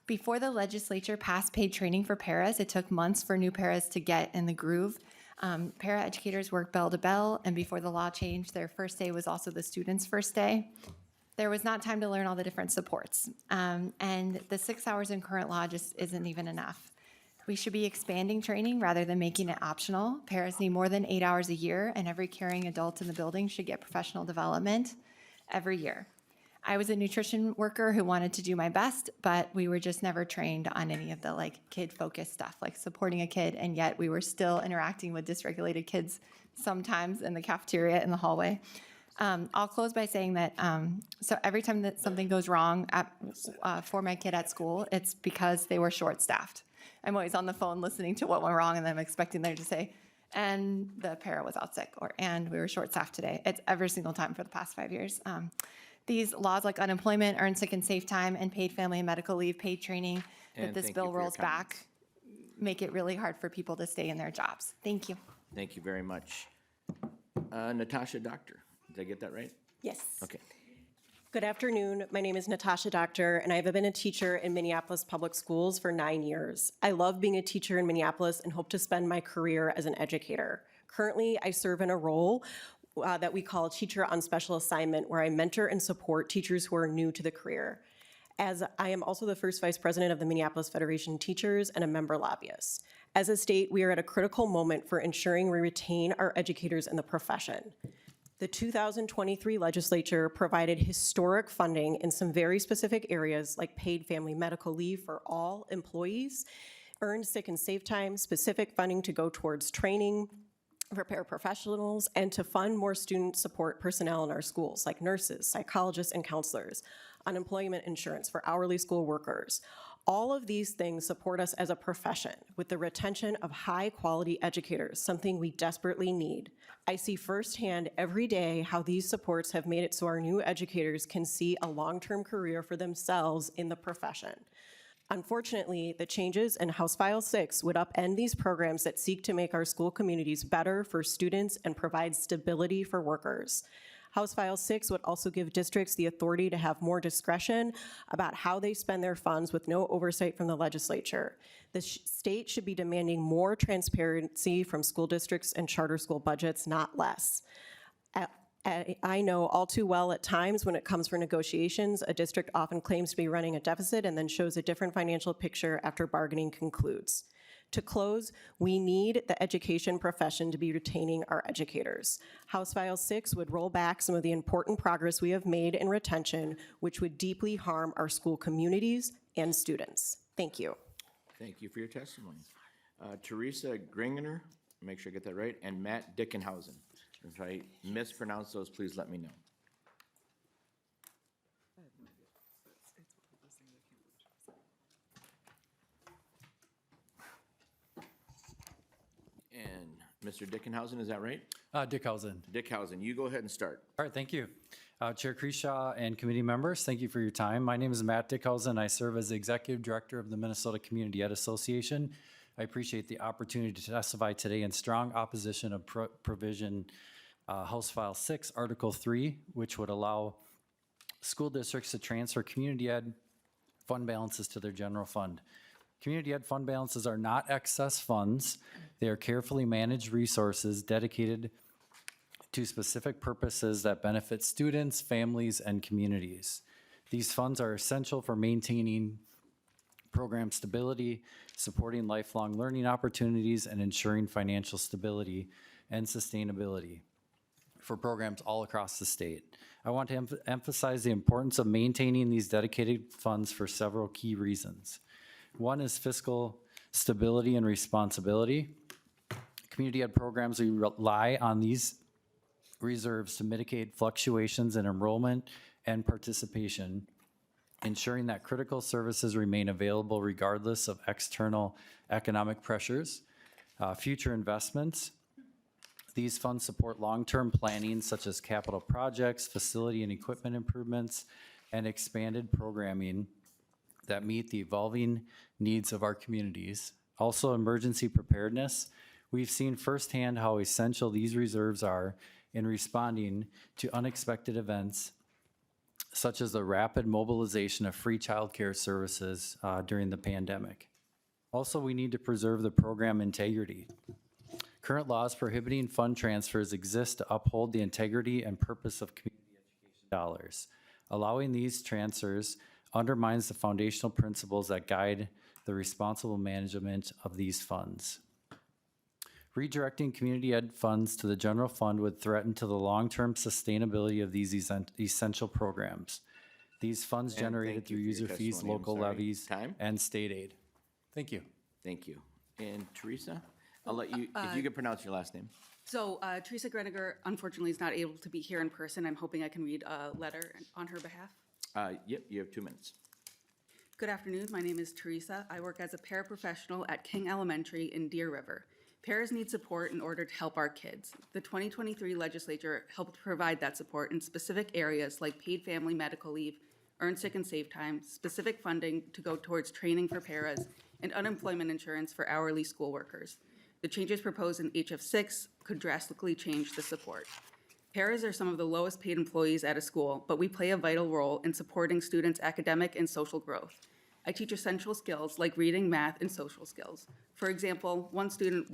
Before the legislature passed paid training for paras, it took months for new paras to get in the groove. Para educators work bell to bell, and before the law changed, their first day was also the student's first day. There was not time to learn all the different supports, and the 6 hours in current law just isn't even enough. We should be expanding training rather than making it optional. Paras need more than 8 hours a year, and every caring adult in the building should get professional development every year. I was a nutrition worker who wanted to do my best, but we were just never trained on any of the kid-focused stuff, like supporting a kid, and yet we were still interacting with dysregulated kids sometimes in the cafeteria, in the hallway. I'll close by saying that, so every time that something goes wrong for my kid at school, it's because they were short-staffed. I'm always on the phone listening to what went wrong, and then I'm expecting them to say, and the para was out sick, and we were short-staffed today. It's every single time for the past 5 years. These laws like unemployment, earned sick and safe time, and paid family and medical leave, paid training that this bill rolls back, make it really hard for people to stay in their jobs. Thank you. Thank you very much. Natasha Doctor, did I get that right? Yes. Okay. Good afternoon. My name is Natasha Doctor, and I've been a teacher in Minneapolis Public Schools for 9 years. I love being a teacher in Minneapolis and hope to spend my career as an educator. Currently, I serve in a role that we call Teacher on Special Assignment, where I mentor and support teachers who are new to the career. As I am also the first vice president of the Minneapolis Federation of Teachers and a member lobbyist. As a state, we are at a critical moment for ensuring we retain our educators in the profession. The 2023 legislature provided historic funding in some very specific areas like paid family medical leave for all employees, earned sick and safe time, specific funding to go towards training for paraprofessionals, and to fund more student support personnel in our schools like nurses, psychologists, and counselors, unemployment insurance for hourly school workers. All of these things support us as a profession with the retention of high-quality educators, something we desperately need. I see firsthand every day how these supports have made it so our new educators can see a long-term career for themselves in the profession. Unfortunately, the changes in House File 6 would upend these programs that seek to make our school communities better for students and provide stability for workers. House File 6 would also give districts the authority to have more discretion about how they spend their funds with no oversight from the legislature. The state should be demanding more transparency from school districts and charter school budgets, not less. I know all too well at times when it comes for negotiations, a district often claims to be running a deficit and then shows a different financial picture after bargaining concludes. To close, we need the education profession to be retaining our educators. House File 6 would roll back some of the important progress we have made in retention, which would deeply harm our school communities and students. Thank you. Thank you for your testimony. Teresa Gringener, make sure I get that right, and Matt Dickenhausen. If I mispronounce those, please let me know. And Mr. Dickenhausen, is that right? Dickhausen. Dickhausen, you go ahead and start. All right, thank you. Chair Kreshaw and committee members, thank you for your time. My name is Matt Dickhausen. I serve as the Executive Director of the Minnesota Community Ed Association. I appreciate the opportunity to testify today in strong opposition of provision House File 6, Article 3, which would allow school districts to transfer community ed fund balances to their general fund. Community ed fund balances are not excess funds. They are carefully managed resources dedicated to specific purposes that benefit students, families, and communities. These funds are essential for maintaining program stability, supporting lifelong learning opportunities, and ensuring financial stability and sustainability for programs all across the state. I want to emphasize the importance of maintaining these dedicated funds for several key reasons. One is fiscal stability and responsibility. Community ed programs rely on these reserves to mitigate fluctuations in enrollment and participation, ensuring that critical services remain available regardless of external economic pressures. Future investments. These funds support long-term planning such as capital projects, facility and equipment improvements, and expanded programming that meet the evolving needs of our communities. Also, emergency preparedness. We've seen firsthand how essential these reserves are in responding to unexpected events, such as the rapid mobilization of free childcare services during the pandemic. Also, we need to preserve the program integrity. Current laws prohibiting fund transfers exist to uphold the integrity and purpose of community education dollars. Allowing these transfers undermines the foundational principles that guide the responsible management of these funds. Redirecting community ed funds to the general fund would threaten to the long-term sustainability of these essential programs. These funds And generated thank you through for your user fees, testimony. I'm local sorry. levies, Time? and state aid. Thank you. Thank you. And Teresa, I'll let you, if you could pronounce your last name. So Teresa Greniger, unfortunately, is not able to be here in person. I'm hoping I can read a letter on her behalf. Yep, you have 2 minutes. Good afternoon. My name is Teresa. I work as a paraprofessional at King Elementary in Deer River. Paras need support in order to help our kids. The 2023 legislature helped provide that support in specific areas like paid family medical leave, earned sick and safe time, specific funding to go towards training for paras, and unemployment insurance for hourly school workers. The changes proposed in HF6 could drastically change the support. Paras are some of the lowest paid employees at a school, but we play a vital role in supporting students' academic and social growth. I teach essential skills like reading, math, and social skills. For example, one student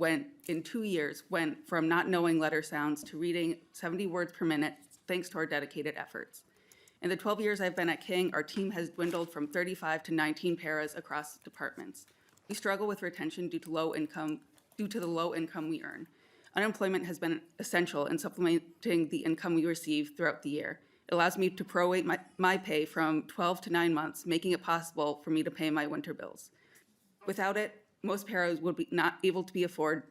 in 2 years, went from not knowing letter sounds to reading 70 words per minute thanks to our dedicated efforts. In the 12 years I've been at King, our team has dwindled from 35 to 19 paras across departments. We struggle with retention due to the low income we earn. Unemployment has been essential in supplementing the income we receive throughout the year. It allows me to prorate my pay from 12 to 9 months, making it possible for me to pay my winter bills. Without it, most paras would not be able to afford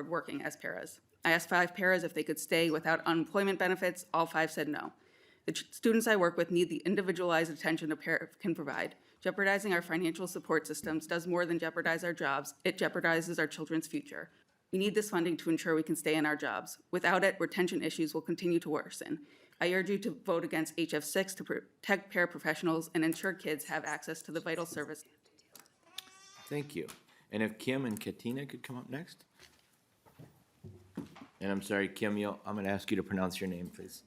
working as paras. I asked 5 paras if they could stay without unemployment benefits. All 5 said no. The students I work with need the individualized attention a para can provide. Jeopardizing our financial support systems does more than jeopardize our jobs. It jeopardizes our children's future. We need this funding to ensure we can stay in our jobs. Without it, retention issues will continue to worsen. I urge you to vote against HF6 to protect paraprofessionals and ensure kids have access to the vital service. Thank you. And if Kim and Katina could come up next? And I'm sorry, Kim, I'm going to ask you to pronounce your name, please.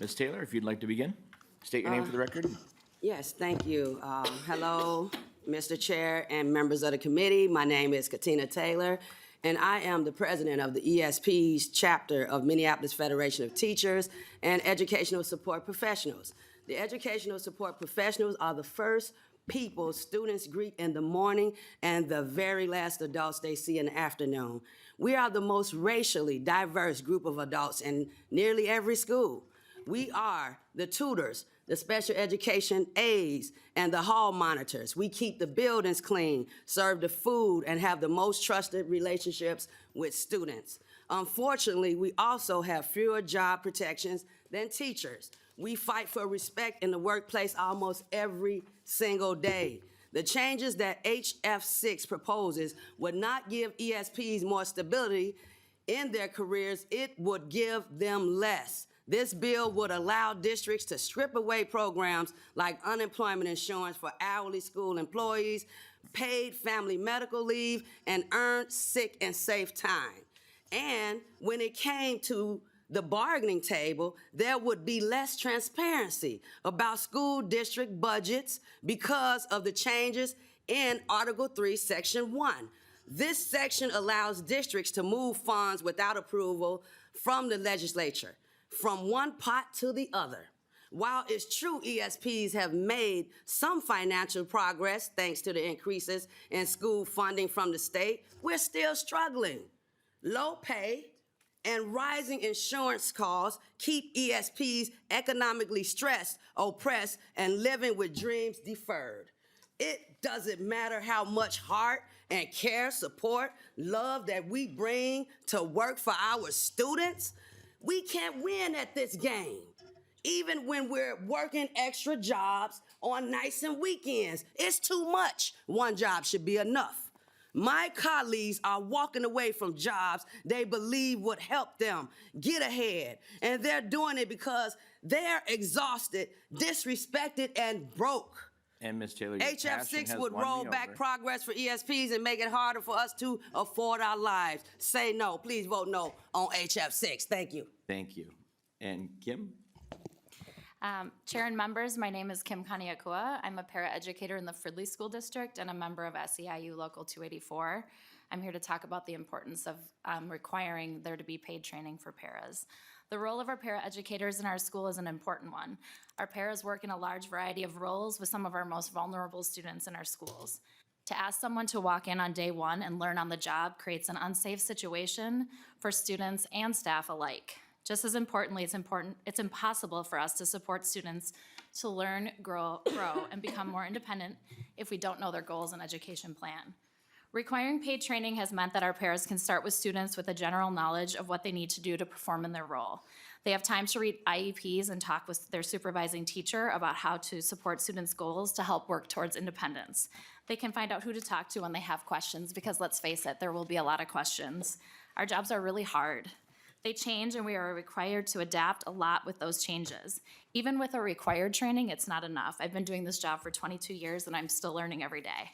Ms. Taylor, if you'd like to begin, state your name for the record. Yes, thank you. Hello, Mr. Chair and members of the committee. My name is Katina Taylor, and I am the president of the ESP's chapter of Minneapolis Federation of Teachers and Educational Support Professionals. The educational support professionals are the first people students greet in the morning and the very last adults they see in the afternoon. We are the most racially diverse group of adults in nearly every school. We are the tutors, the special education aides, and the hall monitors. We keep the buildings clean, serve the food, and have the most trusted relationships with students. Unfortunately, we also have fewer job protections than teachers. We fight for respect in the workplace almost every single day. The changes that HF6 proposes would not give ESPs more stability in their careers, it would give them less. This bill would allow districts to strip away programs like unemployment insurance for hourly school employees, paid family medical leave, and earned sick and safe time. And when it came to the bargaining table, there would be less transparency about school district budgets because of the changes in Article 3, Section 1. This section allows districts to move funds without approval from the legislature, from one pot to the other. While it's true ESPs have made some financial progress thanks to the increases in school funding from the state, we're still struggling. Low pay and rising insurance costs keep ESPs economically stressed, oppressed, and living with dreams deferred. It doesn't matter how much heart and care, support, love that we bring to work for our students. We can't win at this game. Even when we're working extra jobs on nights and weekends, it's too much. One job should be enough. My colleagues are walking away from jobs they believe would help them get ahead, and they're doing it because they're exhausted, disrespected, and broke. And Ms. Taylor, your passion HF6 has would won roll me back over. progress for ESPs and make it harder for us to afford our lives. Say no. Please vote no on HF6. Thank you. Thank you. And Kim? Chair and members, my name is Kim Kaniakua. I'm a paraeducator in the Fridley School District and a member of SEIU Local 284. I'm here to talk about the importance of requiring there to be paid training for paras. The role of our paraeducators in our school is an important one. Our paras work in a large variety of roles with some of our most vulnerable students in our schools. To ask someone to walk in on day one and learn on the job creates an unsafe situation for students and staff alike. Just as importantly, it's impossible for us to support students to learn, grow, and become more independent if we don't know their goals and education plan. Requiring paid training has meant that our paras can start with students with a general knowledge of what they need to do to perform in their role. They have time to read IEPs and talk with their supervising teacher about how to support students' goals to help work towards independence. They can find out who to talk to when they have questions, because let's face it, there will be a lot of questions. Our jobs are really hard. They change and we are required to adapt a lot with those changes. Even with a required training, it's not enough. I've been doing this job for 22 years and I'm still learning every day.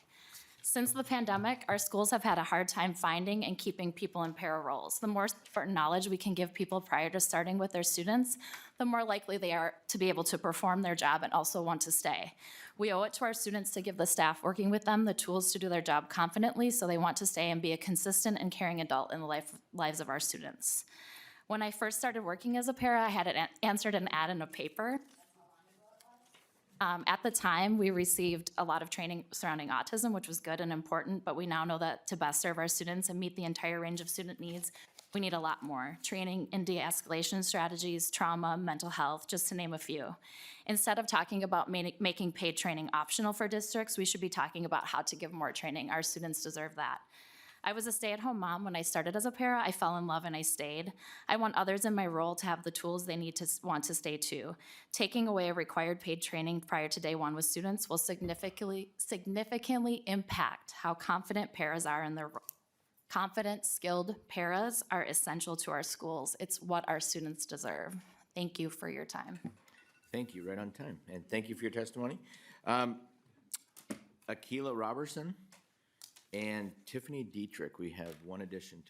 Since the pandemic, our schools have had a hard time finding and keeping people in para roles. The more support and knowledge we can give people prior to starting with their students, the more likely they are to be able to perform their job and also want to stay. We owe it to our students to give the staff working with them the tools to do their job confidently so they want to stay and be a consistent and caring adult in the lives of our students. When I first started working as a para, I had answered an ad in a paper. At the time, we received a lot of training surrounding autism, which was good and important, but we now know that to best serve our students and meet the entire range of student needs, we need a lot more. Training in de-escalation strategies, trauma, mental health, just to name a few. Instead of talking about making paid training optional for districts, we should be talking about how to give more training. Our students deserve that. I was a stay-at-home mom when I started as a para. I fell in love and I stayed. I want others in my role to have the tools they need to want to stay too. Taking away a required paid training prior to day one with students will significantly impact how confident paras are in their role. Confident, skilled paras are essential to our schools. It's what our students deserve. Thank you for your time. Thank you, right on time. And thank you for your testimony. Akila Robertson and Tiffany Dietrich, we have one addition.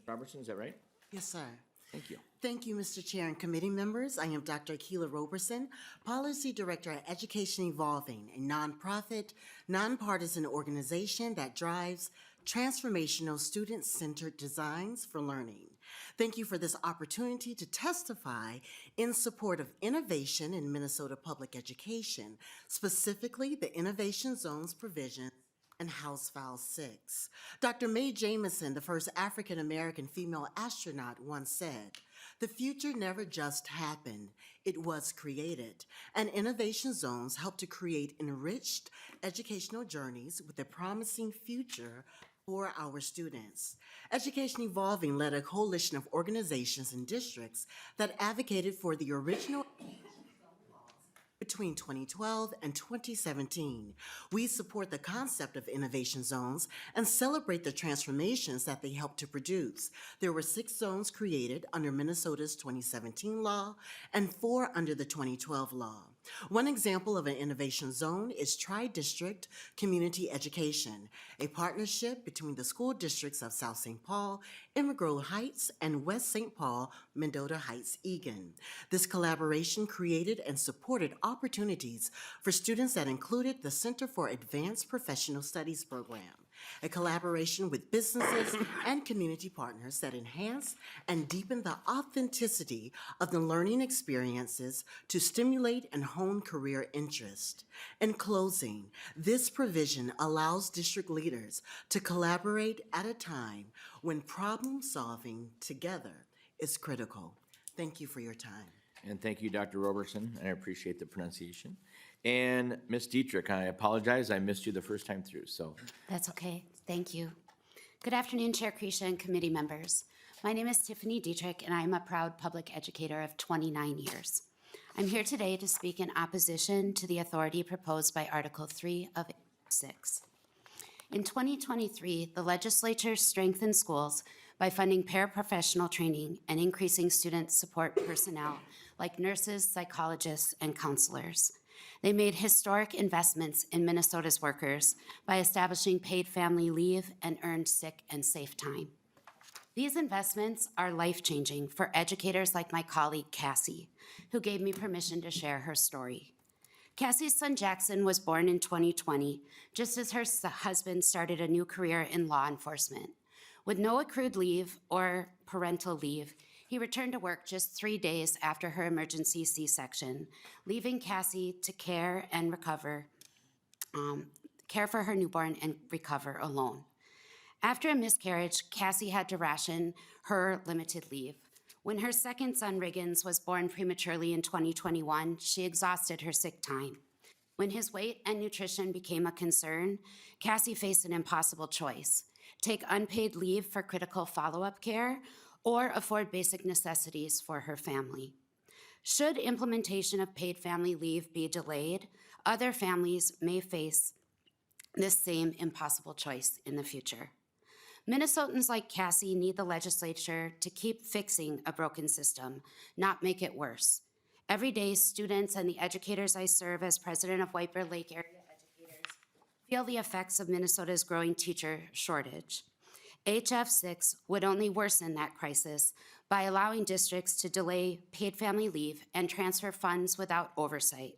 Robertson, is that right? Yes, sir. Thank you. Thank you, Mr. Chair and committee members. I am Dr. Akila Roberson, Policy Director at Education Evolving, a nonprofit, nonpartisan organization that drives transformational student-centered designs for learning. Thank you for this opportunity to testify in support of innovation in Minnesota public education, specifically the Innovation Zones provision and House File 6. Dr. Mae Jemison, the first African-American female astronaut, once said, "The future never just happened, it was created." And innovation zones help to create enriched educational journeys with a promising future for our students. Education Evolving led a coalition of organizations and districts that advocated for the original between 2012 and 2017. We support the concept of innovation zones and celebrate the transformations that they help to produce. There were 6 zones created under Minnesota's 2017 law and 4 under the 2012 law. One example of an innovation zone is Tri-District Community Education, a partnership between the school districts of South St. Paul, Emerald Grove Heights, and West St. Paul, Mendota Heights, Eagan. This collaboration created and supported opportunities for students that included the Center for Advanced Professional Studies program, a collaboration with businesses and community partners that enhance and deepen the authenticity of the learning experiences to stimulate and hone career interest. In closing, this provision allows district leaders to collaborate at a time when problem solving together is critical. Thank you for your time. And thank you, Dr. Robertson, and I appreciate the pronunciation. And Ms. Dietrich, I apologize, I missed you the first time through, so. That's okay. Thank you. Good afternoon, Chair Creasha and committee members. My name is Tiffany Dietrich, and I am a proud public educator of 29 years. I'm here today to speak in opposition to the authority proposed by Article 3 of 6. In 2023, the legislature strengthened schools by funding paraprofessional training and increasing student support personnel like nurses, psychologists, and counselors. They made historic investments in Minnesota's workers by establishing paid family leave and earned sick and safe time. These investments are life-changing for educators like my colleague Cassie, who gave me permission to share her story. Cassie's son Jackson was born in 2020, just as her husband started a new career in law enforcement. With no accrued leave or parental leave, he returned to work just 3 days after her emergency C-section, leaving Cassie to care for her newborn and recover alone. After a miscarriage, Cassie had to ration her limited leave. When her second son, Riggins, was born prematurely in 2021, she exhausted her sick time. When his weight and nutrition became a concern, Cassie faced an impossible choice: take unpaid leave for critical follow-up care or afford basic necessities for her family. Should implementation of paid family leave be delayed, other families may face this same impossible choice in the future. Minnesotans like Cassie need the legislature to keep fixing a broken system, not make it worse. Every day, students and the educators I serve as president of White Bear Lake Area Educators feel the effects of Minnesota's growing teacher shortage. HF 6 would only worsen that crisis by allowing districts to delay paid family leave and transfer funds without oversight,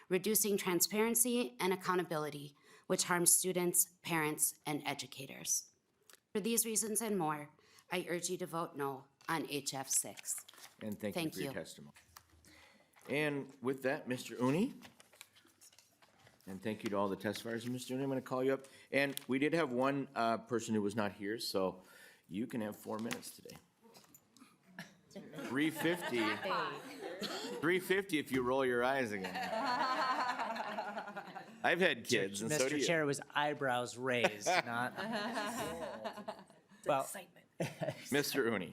reducing transparency and accountability, which harms students, parents, and educators. For these reasons and more, I urge you to vote no on HF 6. And thank you Thank for your you. testimony. And with that, Mr. Uni. And thank you to all the testifiers. Mr. Uni, I'm going to call you up. And we did have one person who was not here, so you can have 4 minutes today. 350. 350 if you roll your eyes again. I've had kids, and so do Mr. you. Chair, it was eyebrows raised, not. Well, Mr. Uni,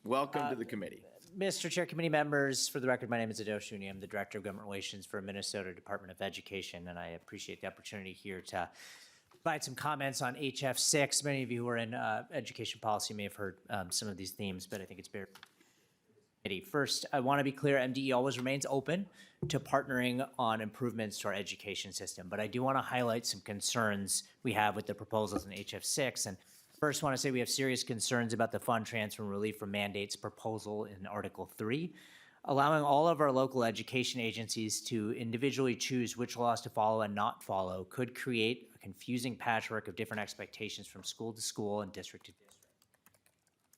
welcome to the committee. Mr. Chair, committee members, for the record, my name is Adosh Uni. I'm the Director of Government Relations for Minnesota Department of Education, and I appreciate the opportunity here to provide some comments on HF 6. Many of you who are in education policy may have heard some of these themes, but I think it's very. First, I want to be clear, MDE always remains open to partnering on improvements to our education system, but I do want to highlight some concerns we have with the proposals in HF 6. And first, I want to say we have serious concerns about the fund transfer and relief from mandates proposal in Article 3. Allowing all of our local education agencies to individually choose which laws to follow and not follow could create a confusing patchwork of different expectations from school to school and district to district.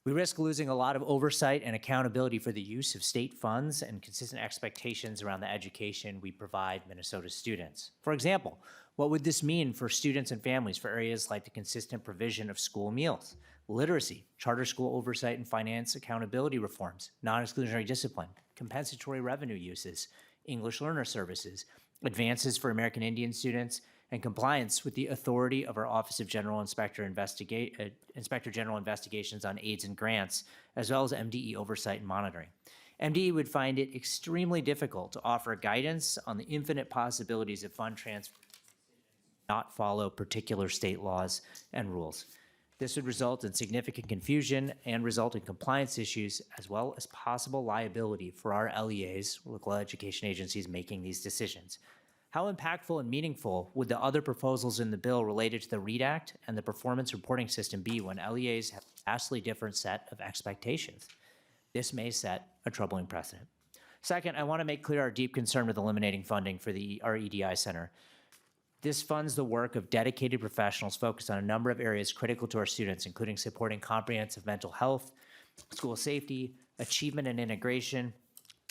We risk losing a lot of oversight and accountability for the use of state funds and consistent expectations around the education we provide Minnesota students. For example, what would this mean for students and families for areas like the consistent provision of school meals, literacy, charter school oversight and finance accountability reforms, non-exclusionary discipline, compensatory revenue uses, English learner services, advances for American Indian students, and compliance with the authority of our Office of Inspector General Investigations on AIDS and grants, as well as MDE oversight and monitoring. MDE would find it extremely difficult to offer guidance on the infinite possibilities of fund transfer, not follow particular state laws and rules. This would result in significant confusion and result in compliance issues, as well as possible liability for our LEAs, local education agencies, making these decisions. How impactful and meaningful would the other proposals in the bill related to the READ Act and the performance reporting system be when LEAs have a vastly different set of expectations? This may set a troubling precedent. Second, I want to make clear our deep concern with eliminating funding for our EDI Center. This funds the work of dedicated professionals focused on a number of areas critical to our students, including supporting comprehensive mental health, school safety, achievement and integration,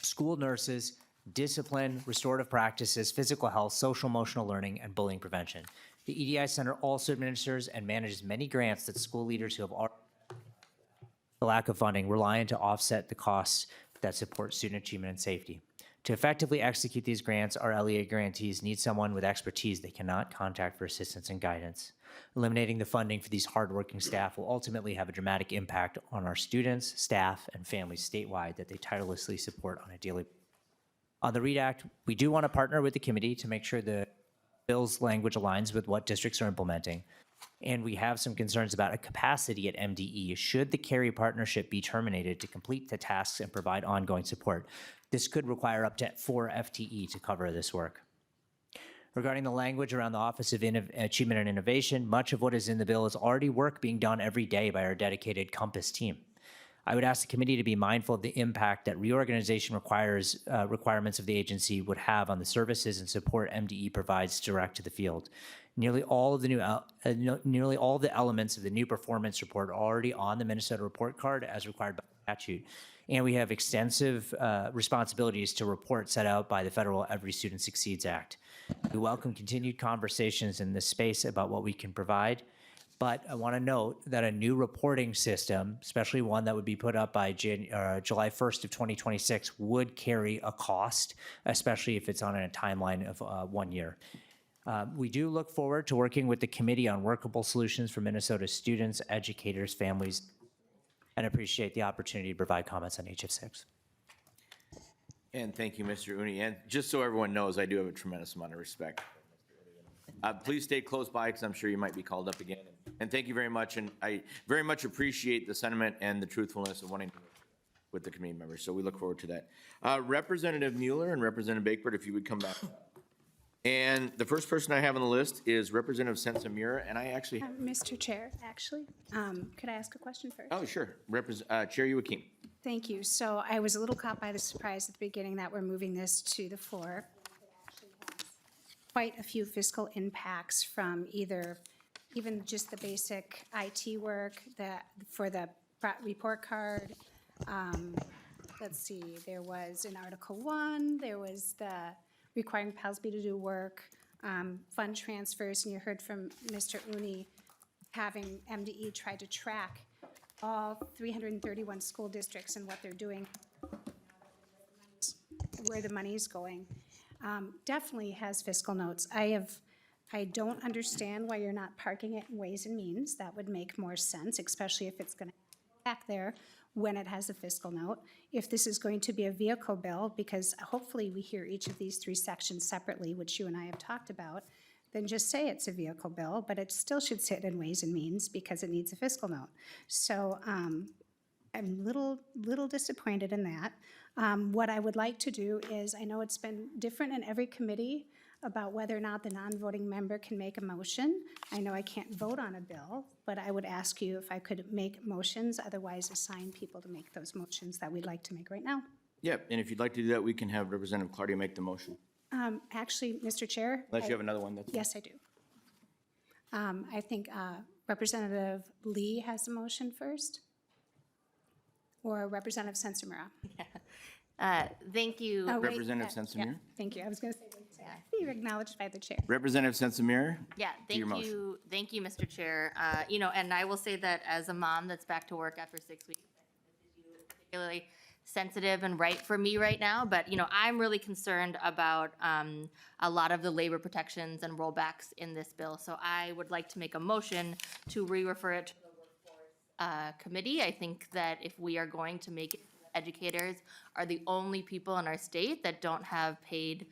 school nurses, discipline, restorative practices, physical health, social emotional learning, and bullying prevention. The EDI Center also administers and manages many grants that school leaders who have already the lack of funding rely on to offset the costs that support student achievement and safety. To effectively execute these grants, our LEA grantees need someone with expertise they cannot contact for assistance and guidance. Eliminating the funding for these hardworking staff will ultimately have a dramatic impact on our students, staff, and families statewide that they tirelessly support on a daily basis. On the READ Act, we do want to partner with the committee to make sure the bill's language aligns with what districts are implementing. And we have some concerns about a capacity at MDE should the carry partnership be terminated to complete the tasks and provide ongoing support. This could require up to 4 FTE to cover this work. Regarding the language around the Office of Achievement and Innovation, much of what is in the bill is already work being done every day by our dedicated Compass team. I would ask the committee to be mindful of the impact that reorganization requirements of the agency would have on the services and support MDE provides direct to the field. Nearly all of the elements of the new performance report are already on the Minnesota report card as required by statute. And we have extensive responsibilities to report set out by the federal Every Student Succeeds Act. We welcome continued conversations in this space about what we can provide. But I want to note that a new reporting system, especially one that would be put up by July 1st of 2026, would carry a cost, especially if it's on a timeline of 1 year. We do look forward to working with the committee on workable solutions for Minnesota students, educators, families, and appreciate the opportunity to provide comments on HF6. And thank you, Mr. Uni. And just so everyone knows, I do have a tremendous amount of respect. Please stay close by because I'm sure you might be called up again. And thank you very much. And I very much appreciate the sentiment and the truthfulness of wanting to work with the community members. So we look forward to that. Representative Mueller and Representative Bakebird, if you would come back. And the first person I have on the list is Representative Sensamira, and I actually. Mr. Chair, actually, could I ask a question first? Oh, sure. Chair Youakim. Thank you. So I was a little caught by the surprise at the beginning that we're moving this to the floor. It actually has quite a few fiscal impacts from even just the basic IT work for the report card. Let's see, there was in Article 1, there was the requiring PALSB to do work, fund transfers, and you heard from Mr. Uni having MDE try to track all 331 school districts and what they're doing, where the money's going. Definitely has fiscal notes. I don't understand why you're not parking it in Ways and Means. That would make more sense, especially if it's going to back there when it has a fiscal note. If this is going to be a vehicle bill, because hopefully we hear each of these three sections separately, which you and I have talked about, then just say it's a vehicle bill, but it still should sit in Ways and Means because it needs a fiscal note. So I'm a little disappointed in that. What I would like to do is, I know it's been different in every committee about whether or not the non-voting member can make a motion. I know I can't vote on a bill, but I would ask you if I could make motions, otherwise assign people to make those motions that we'd like to make right now. Yep, and if you'd like to do that, we can have Representative Claudia make the motion. Actually, Mr. Chair. Unless you have another one, that's fine. Yes, I do. I think Representative Lee has the motion first, or Representative Sensamira. Thank you. Oh, wait, Representative yeah, Sensamira? thank you. I was going to say, you're acknowledged by the chair. Representative Sensamira? Yeah, do your motion. thank you, Mr. Chair. And I will say that as a mom that's back to work after 6 weeks, this issue is particularly sensitive and right for me right now, but, I'm really concerned about a lot of the labor protections and rollbacks in this bill. So I would like to make a motion to re-refer it to the Workforce Committee. I think that if we are going to make it, educators are the only people in our state that don't have paid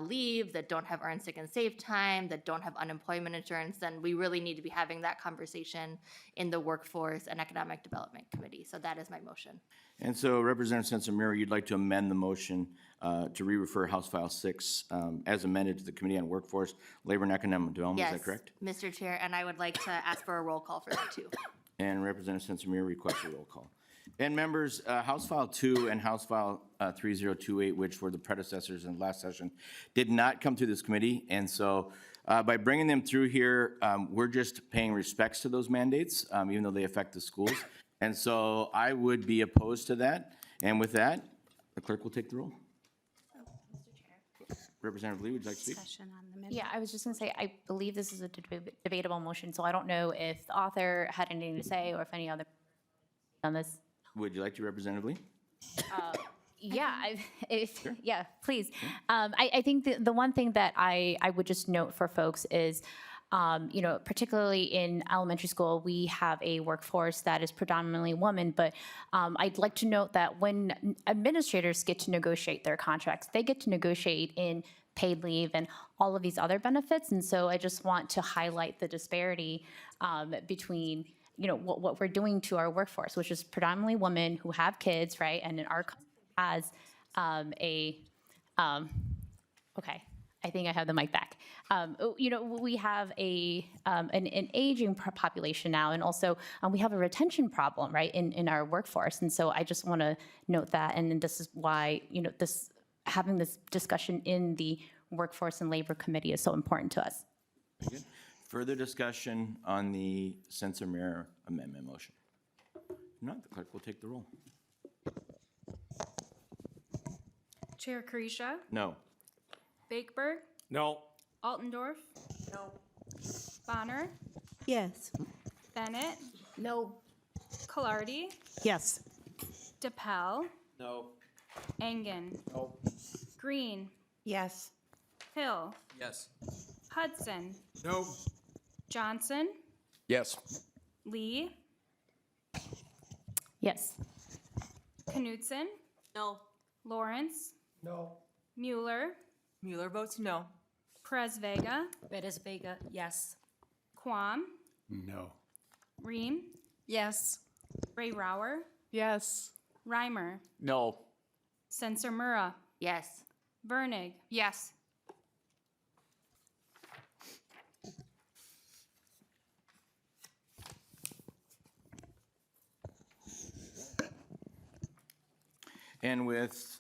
leave, that don't have earned sick and safe time, that don't have unemployment insurance, then we really need to be having that conversation in the Workforce and Economic Development Committee. So that is my motion. And so Representative Sensamira, you'd like to amend the motion to re-refer House File 6 as amended to the Committee on Workforce, Labor and Economic Development, is that correct? Yes, Mr. Chair, and I would like to ask for a roll call for that too. And Representative Sensamira requests a roll call. And members, House File 2 and House File 3028, which were the predecessors in the last session, did not come through this committee. And so by bringing them through here, we're just paying respects to those mandates, even though they affect the schools. And so I would be opposed to that. And with that, the clerk will take the roll. Representative Lee, would you like to speak? Yeah, I was just going to say, I believe this is a debatable motion, so I don't know if the author had anything to say or if any other on this. Would you like to, Representative Lee? Yeah, please. I think the one thing that I would just note for folks is, particularly in elementary school, we have a workforce that is predominantly women, but I'd like to note that when administrators get to negotiate their contracts, they get to negotiate in paid leave and all of these other benefits. And so I just want to highlight the disparity between what we're doing to our workforce, which is predominantly women who have kids, right? And in our country has okay, I think I have the mic back. We have an aging population now, and also we have a retention problem, right, in our workforce. And so I just want to note that, and this is why having this discussion in the Workforce and Labor Committee is so important to us. Very good. Further discussion on the Sensamira amendment motion? If not, the clerk will take the roll. Chair Carisha? No. Bakeberg? No. Altendorf? No. Bonner? Yes. Bennett? No. Collardi? Yes. DePel? No. Engen? No. Green? Yes. Hill? Yes. Hudson? No. Johnson? Yes. Lee? Yes. Knutson? No. Lawrence? No. Mueller, Mueller votes no. Perez Vega, Perez Vega, yes. Quam, No. Ream, Yes. Ray Rower, Yes. Reimer, No. Sensor Murrah, Yes. Vernig, Yes. And with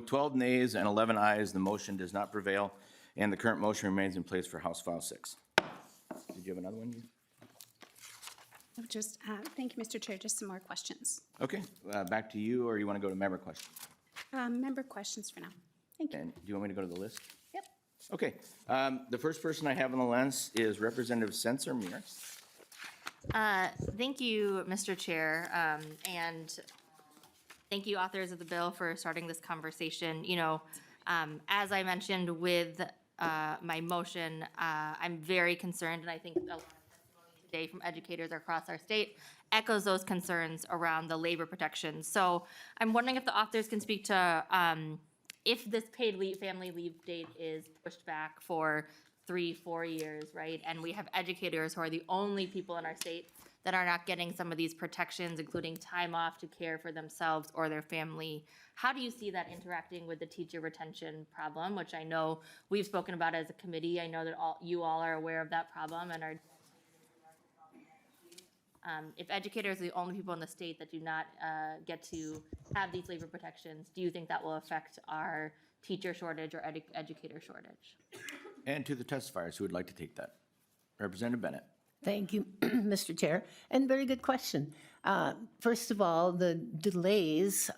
12 nays and 11 ayes, the motion does not prevail, and the current motion remains in place for House File 6. Did you have another one? Just, thank you, Mr. Chair, just some more questions. Okay, back to you, or you want to go to member questions? Member questions for now. Thank you. And do you want me to go to the list? Yep. Okay, the first person I have on the list is Representative Sensor Mir. Thank you, Mr. Chair, and thank you, authors of the bill, for starting this conversation. You know, as I mentioned with my motion, I'm very concerned, and I think a lot of testimony today from educators across our state echoes those concerns around the labor protections. So I'm wondering if the authors can speak to if this paid family leave date is pushed back for 3-4 years, right? And we have educators who are the only people in our state that are not getting some of these protections, including time off to care for themselves or their family. How do you see that interacting with the teacher retention problem, which I know we've spoken about as a committee? I know that you all are aware of that problem and are. If educators are the only people in the state that do not get to have these labor protections, do you think that will affect our teacher shortage or educator shortage? And to the testifiers who would like to take that. Representative Bennett. Thank you, Mr. Chair, and very good question. First of all, the delays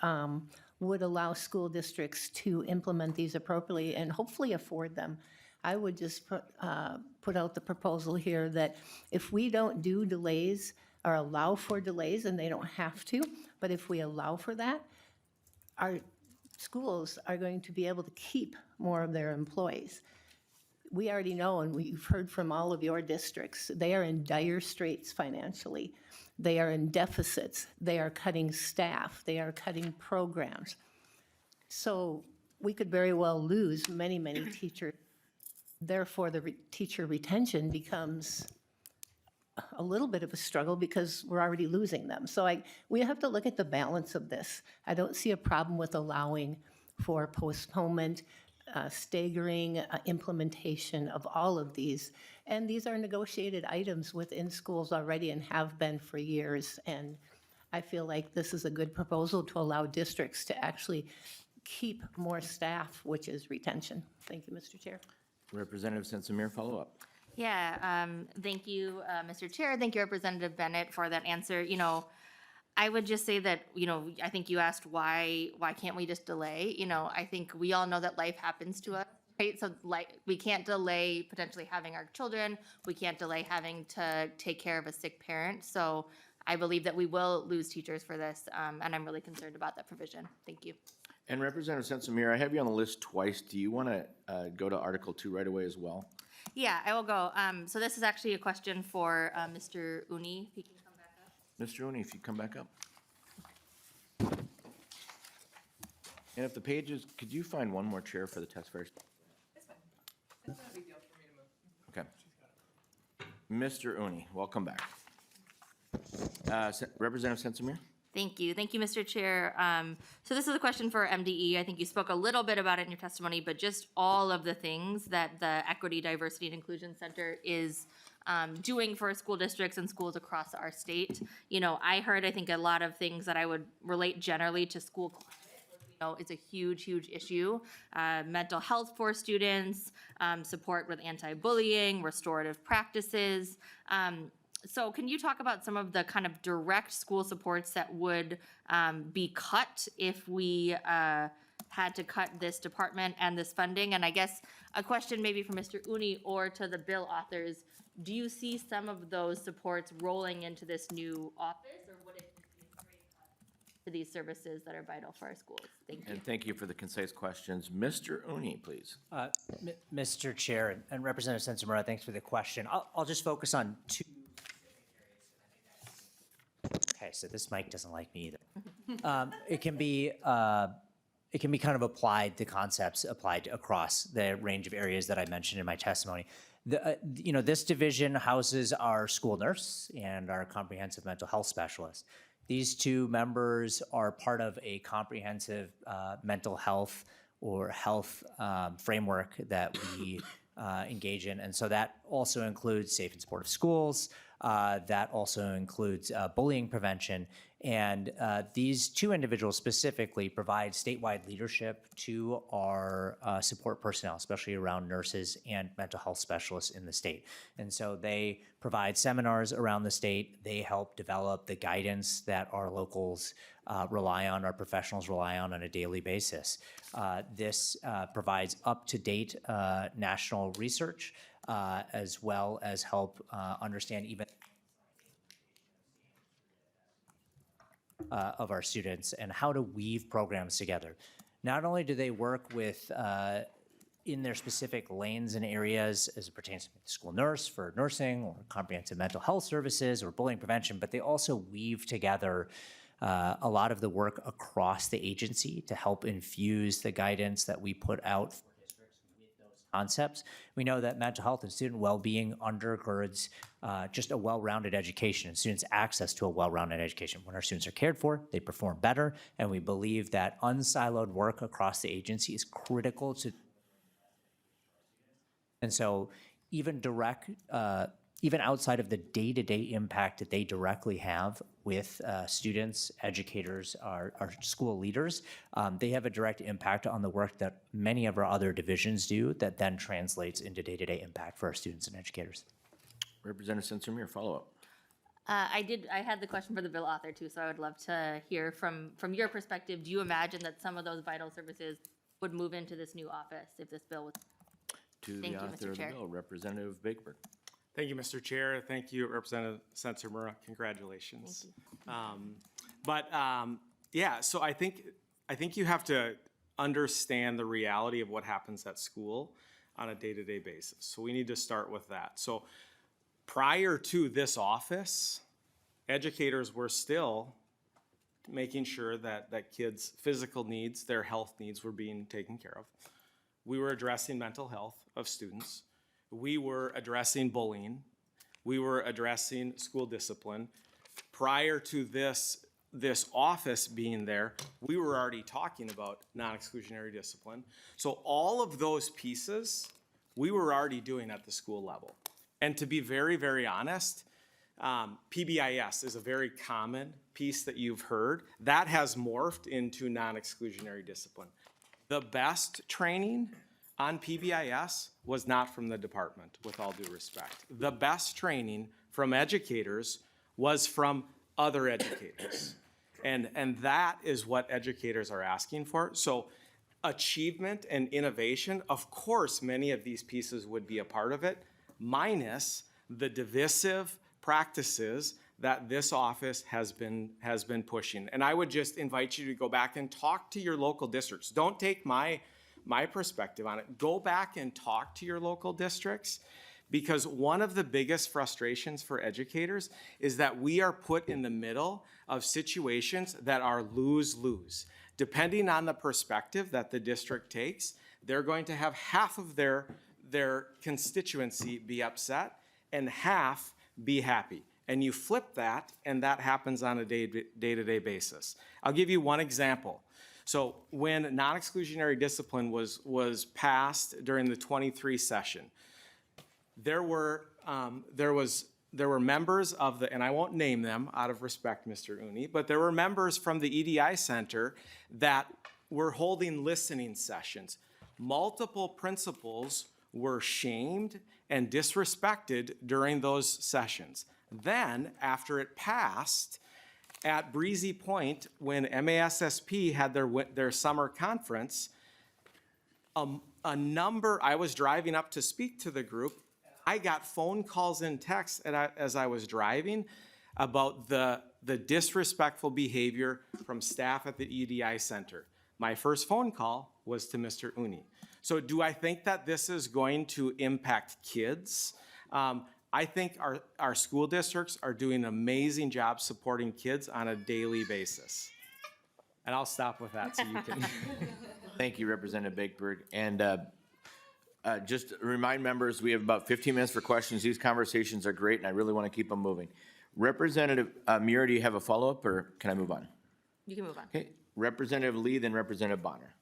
would allow school districts to implement these appropriately and hopefully afford them. I would just put out the proposal here that if we don't do delays or allow for delays, and they don't have to, but if we allow for that, our schools are going to be able to keep more of their employees. We already know, and we've heard from all of your districts, they are in dire straits financially. They are in deficits. They are cutting staff. They are cutting programs. So we could very well lose many, many teachers. Therefore, the teacher retention becomes a little bit of a struggle because we're already losing them. So we have to look at the balance of this. I don't see a problem with allowing for postponement, staggering implementation of all of these. And these are negotiated items within schools already and have been for years. And I feel like this is a good proposal to allow districts to actually keep more staff, which is retention. Thank you, Mr. Chair. Representative Sensimir, follow up. Yeah, thank you, Mr. Chair. Thank you, Representative Bennett, for that answer. You know, I would just say that, you know, I think you asked why can't we just delay? You know, I think we all know that life happens to us, right? So like, we can't delay potentially having our children. We can't delay having to take care of a sick parent. So I believe that we will lose teachers for this, and I'm really concerned about that provision. Thank you. And Representative Sensimir, I have you on the list twice. Do you want to go to Article 2 right away as well? Yeah, I will go. So this is actually a question for Mr. Uni. If he can come back up. Mr. Uni, if you come back up. And if the pages, could you find one more chair for the testifiers? It's fine. It's not a big deal for me to move. Okay. Mr. Uni, welcome back. Representative Sensimir? Thank you. Thank you, Mr. Chair. So this is a question for MDE. I think you spoke a little bit about it in your testimony, but just all of the things that the Equity, Diversity, and Inclusion Center is doing for school districts and schools across our state. You know, I heard, I think, a lot of things that I would relate generally to school climate. You know, it's a huge, huge issue. Mental health for students, support with anti-bullying, restorative practices. So can you talk about some of the kind of direct school supports that would be cut if we had to cut this department and this funding? And I guess a question maybe for Mr. Uni or to the bill authors, do you see some of those supports rolling into this new office, or would it be a straight cut to these services that are vital for our schools? Thank you. And thank you for the concise questions. Mr. Uni, please. Mr. Chair and Representative Sensimura, thanks for the question. I'll just focus on two. Okay, so this mic doesn't like me either. It can be it can be kind of applied, the concepts applied across the range of areas that I mentioned in my testimony. This division houses our school nurse and our comprehensive mental health specialist. These two members are part of a comprehensive mental health or health framework that we engage in. And so that also includes safe and supportive schools. That also includes bullying prevention. And these two individuals specifically provide statewide leadership to our support personnel, especially around nurses and mental health specialists in the state. And so they provide seminars around the state. They help develop the guidance that our locals rely on, our professionals rely on a daily basis. This provides up-to-date national research, as well as help understand even of our students and how to weave programs together. Not only do they work with in their specific lanes and areas as it pertains to the school nurse for nursing or comprehensive mental health services or bullying prevention, but they also weave together a lot of the work across the agency to help infuse the guidance that we put out for districts with those concepts. We know that mental health and student well-being undergirds just a well-rounded education and students' access to a well-rounded education. When our students are cared for, they perform better, and we believe that unsiloed work across the agency is critical to. And so even even outside of the day-to-day impact that they directly have with students, educators, our school leaders, they have a direct impact on the work that many of our other divisions do that then translates into day-to-day impact for our students and educators. Representative Sensenbrenner, follow-up. I had the question for the bill author too, so I would love to hear from your perspective. Do you imagine that some of those vital services would move into this new office if this bill was? To Thank the you, author Mr. of the Chair. bill, Representative Bakeberg. Thank you, Mr. Chair. Thank you, Representative Sensenbrenner. Congratulations. Yeah, so I think you have to understand the reality of what happens at school on a day-to-day basis. So we need to start with that. So prior to this office, educators were still making sure that kids' physical needs, their health needs were being taken care of. We were addressing mental health of students. We were addressing bullying. We were addressing school discipline. Prior to this office being there, we were already talking about non-exclusionary discipline. So all of those pieces, we were already doing at the school level. And to be very, very honest, PBIS is a very common piece that you've heard. That has morphed into non-exclusionary discipline. The best training on PBIS was not from the department, with all due respect. The best training from educators was from other educators. And that is what educators are asking for. So achievement and innovation, of course, many of these pieces would be a part of it, minus the divisive practices that this office has been pushing. And I would just invite you to go back and talk to your local districts. Don't take my perspective on it. Go back and talk to your local districts, because one of the biggest frustrations for educators is that we are put in the middle of situations that are lose-lose. Depending on the perspective that the district takes, they're going to have half of their constituency be upset and half be happy. And you flip that, and that happens on a day-to-day basis. I'll give you one example. So when non-exclusionary discipline was passed during the 23 session, there were members of the, and I won't name them out of respect, Mr. Uni, but there were members from the EDI Center that were holding listening sessions. Multiple principals were shamed and disrespected during those sessions. Then, after it passed, at Breezy Point, when MASSP had their summer conference, I was driving up to speak to the group. I got phone calls and texts as I was driving about the disrespectful behavior from staff at the EDI Center. My first phone call was to Mr. Uni. So do I think that this is going to impact kids? I think our school districts are doing an amazing job supporting kids on a daily basis. And I'll stop with that so you can. Thank you, Representative Bakeberg. And just remind members, we have about 15 minutes for questions. These conversations are great, and I really want to keep them moving. Representative Muir, do you have a follow-up, or can I move on? You can move on. Okay, Representative Lee, then Representative Bonner.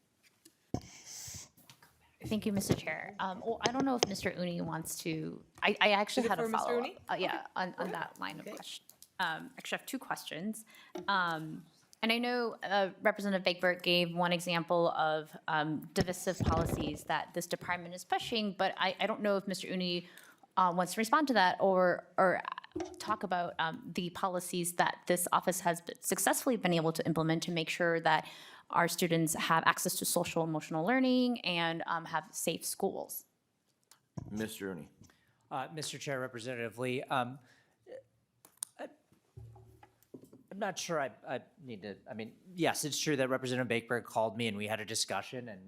Thank you, Mr. Chair. Well, I don't know if Mr. Uni wants to, I actually Is it had a for Mr. follow-up. Uni? Yeah, on that line of question. Actually, I have two questions. And I know Representative Bakeberg gave one example of divisive policies that this department is pushing, but I don't know if Mr. Uni wants to respond to that or talk about the policies that this office has successfully been able to implement to make sure that our students have access to social emotional learning and have safe schools. Mr. Uni. Mr. Chair, Representative Lee, I'm not sure I need to, I mean, yes, it's true that Representative Bakeberg called me and we had a discussion and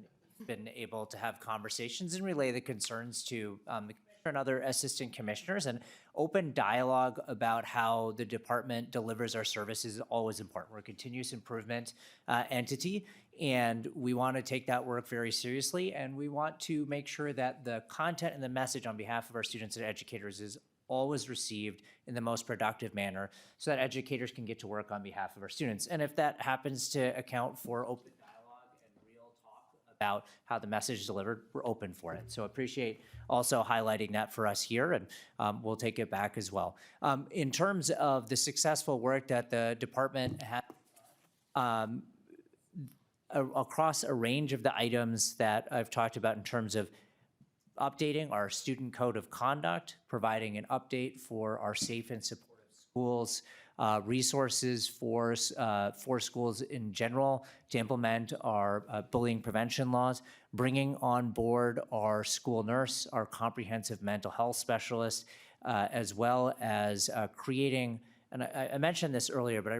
been able to have conversations and relay the concerns to the commissioner and other assistant commissioners, and open dialogue about how the department delivers our services is always important. We're a continuous improvement entity, and we want to take that work very seriously, and we want to make sure that the content and the message on behalf of our students and educators is always received in the most productive manner so that educators can get to work on behalf of our students. And if that happens to account for open dialogue and real talk about how the message is delivered, we're open for it. So appreciate also highlighting that for us here, and we'll take it back as well. In terms of the successful work that the department had across a range of the items that I've talked about in terms of updating our student code of conduct, providing an update for our safe and supportive schools, resources for schools in general to implement our bullying prevention laws, bringing on board our school nurse, our comprehensive mental health specialist, as well as creating, and I mentioned this earlier, but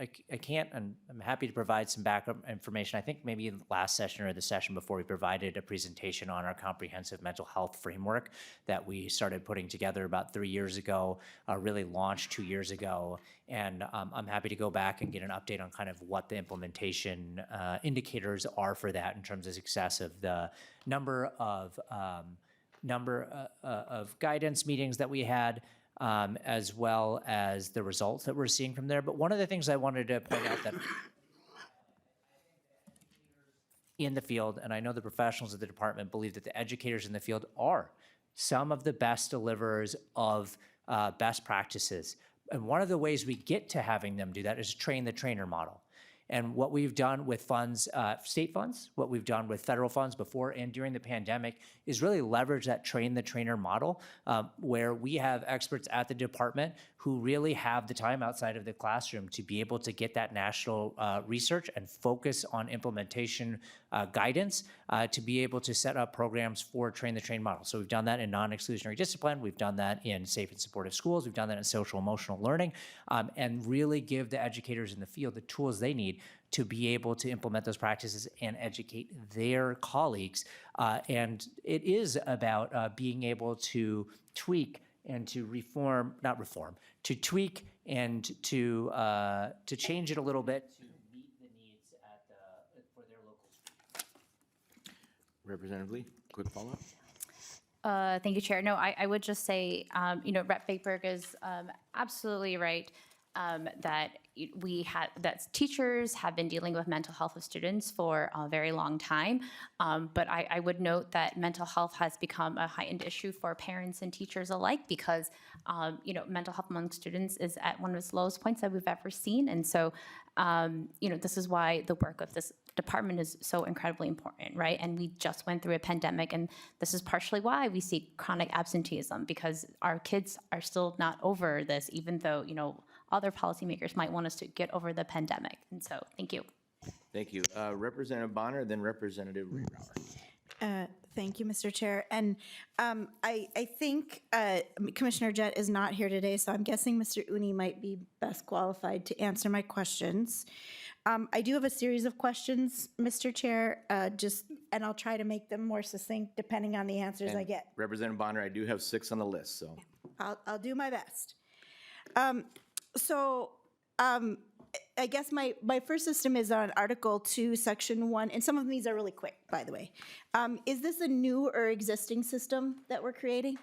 I can't, and I'm happy to provide some backup information. I think maybe in the last session or the session before, we provided a presentation on our comprehensive mental health framework that we started putting together about 3 years ago, really launched 2 years ago. And I'm happy to go back and get an update on kind of what the implementation indicators are for that in terms of success of the number of guidance meetings that we had, as well as the results that we're seeing from there. But one of the things I wanted to point out that in the field, and I know the professionals of the department believe that the educators in the field are some of the best deliverers of best practices. And one of the ways we get to having them do that is train the trainer model. And what we've done with funds, state funds, what we've done with federal funds before and during the pandemic is really leverage that train the trainer model, where we have experts at the department who really have the time outside of the classroom to be able to get that national research and focus on implementation guidance to be able to set up programs for train the train model. So we've done that in non-exclusionary discipline. We've done that in safe and supportive schools. We've done that in social emotional learning, and really give the educators in the field the tools they need to be able to implement those practices and educate their colleagues. And it is about being able to tweak and to to tweak and to change it a little bit to meet the needs for their local schools. Representative Lee, quick follow-up. Thank you, Chair. No, I would just say, Rep. Bakeberg is absolutely right that teachers have been dealing with mental health of students for a very long time. But I would note that mental health has become a heightened issue for parents and teachers alike because, mental health among students is at one of its lowest points that we've ever seen. And so, this is why the work of this department is so incredibly important, right? And we just went through a pandemic, and this is partially why we see chronic absenteeism, because our kids are still not over this, even though, other policymakers might want us to get over the pandemic. And so, thank you. Thank you. Representative Bonner, then Representative Rebrauer. Thank you, Mr. Chair. And I think Commissioner Jett is not here today, so I'm guessing Mr. Uni might be best qualified to answer my questions. I do have a series of questions, Mr. Chair, and I'll try to make them more succinct depending on the answers I get. Representative Bonner, I do have 6 on the list, so. I'll do my best. I guess my first system is on Article 2, Section 1, and some of these are really quick, by the way. Is this a new or existing system that we're creating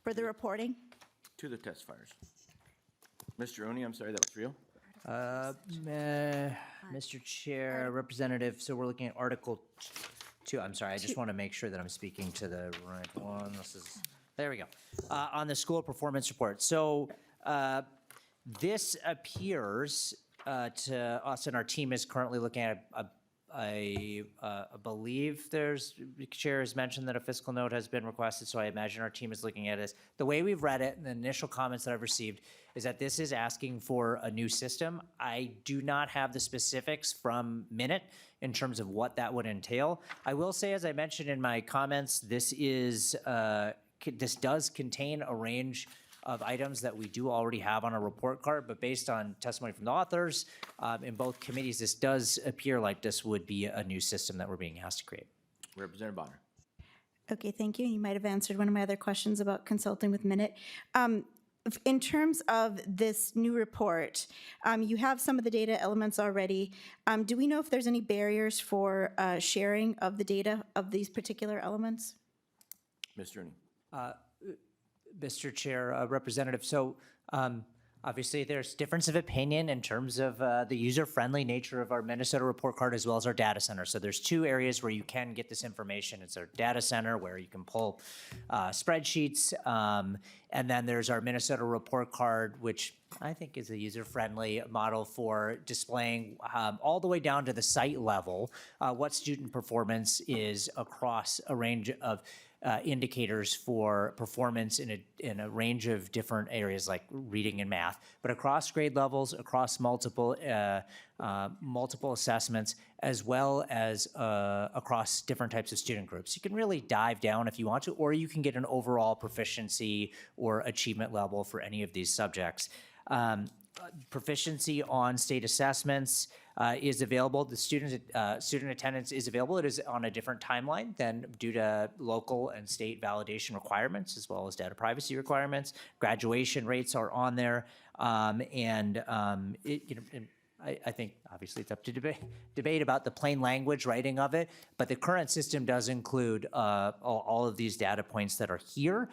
for the reporting? To the testifiers. Mr. Oni, I'm sorry, that was for you? Mr. Chair, Representative, so we're looking at Article 2. I'm sorry, I just want to make sure that I'm speaking to the right one. There we go. On the school performance report. So this appears to us, and our team is currently looking at I believe the chair has mentioned that a fiscal note has been requested, so I imagine our team is looking at it. The way we've read it and the initial comments that I've received is that this is asking for a new system. I do not have the specifics from Bennett in terms of what that would entail. I will say, as I mentioned in my comments, this does contain a range of items that we do already have on a report card, but based on testimony from the authors in both committees, this does appear like this would be a new system that we're being asked to create. Representative Bonner. Okay, thank you. You might have answered one of my other questions about consulting with Bennett. In terms of this new report, you have some of the data elements already. Do we know if there's any barriers for sharing of the data of these particular elements? Mr. Oni. Mr. Chair, Representative, so obviously there's difference of opinion in terms of the user-friendly nature of our Minnesota report card as well as our data center. So there's two areas where you can get this information. It's our data center where you can pull spreadsheets, and then there's our Minnesota report card, which I think is a user-friendly model for displaying all the way down to the site level what student performance is across a range of indicators for performance in a range of different areas like reading and math, but across grade levels, across multiple assessments, as well as across different types of student groups. You can really dive down if you want to, or you can get an overall proficiency or achievement level for any of these subjects. Proficiency on state assessments is available. The student attendance is available. It is on a different timeline than due to local and state validation requirements, as well as data privacy requirements. Graduation rates are on there, I think obviously it's up to debate about the plain language writing of it, but the current system does include all of these data points that are here.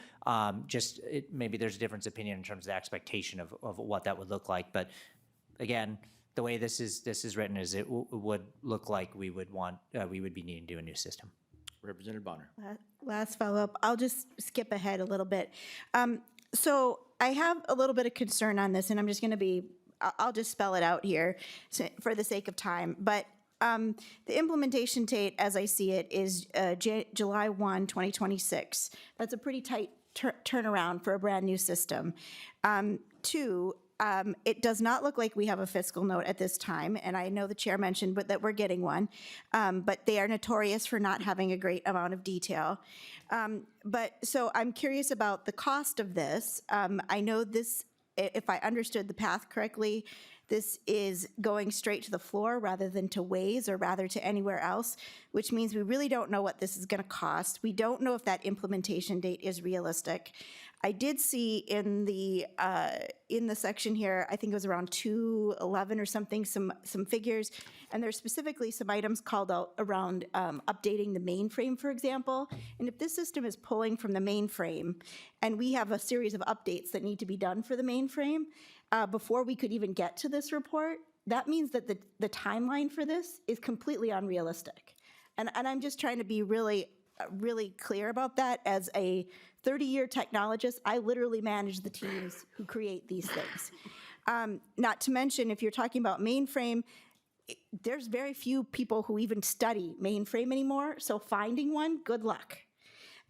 Maybe there's a difference of opinion in terms of the expectation of what that would look like, but again, the way this is written is it would look like we would be needing to do a new system. Representative Bonner. Last follow-up. I'll just skip ahead a little bit. So I have a little bit of concern on this, and I'm just going to I'll just spell it out here for the sake of time. But the implementation date, as I see it, is July 1, 2026. That's a pretty tight turnaround for a brand new system. Two, it does not look like we have a fiscal note at this time, and I know the chair mentioned that we're getting one, but they are notorious for not having a great amount of detail. So I'm curious about the cost of this. I know this, if I understood the path correctly, this is going straight to the floor rather than to Waze or rather to anywhere else, which means we really don't know what this is going to cost. We don't know if that implementation date is realistic. I did see in the section here, I think it was around 211 or something, some figures, and there's specifically some items called out around updating the mainframe, for example. And if this system is pulling from the mainframe, and we have a series of updates that need to be done for the mainframe before we could even get to this report, that means that the timeline for this is completely unrealistic. And I'm just trying to be really clear about that. As a 30-year technologist, I literally manage the teams who create these things. Not to mention, if you're talking about mainframe, there's very few people who even study mainframe anymore, so finding one, good luck.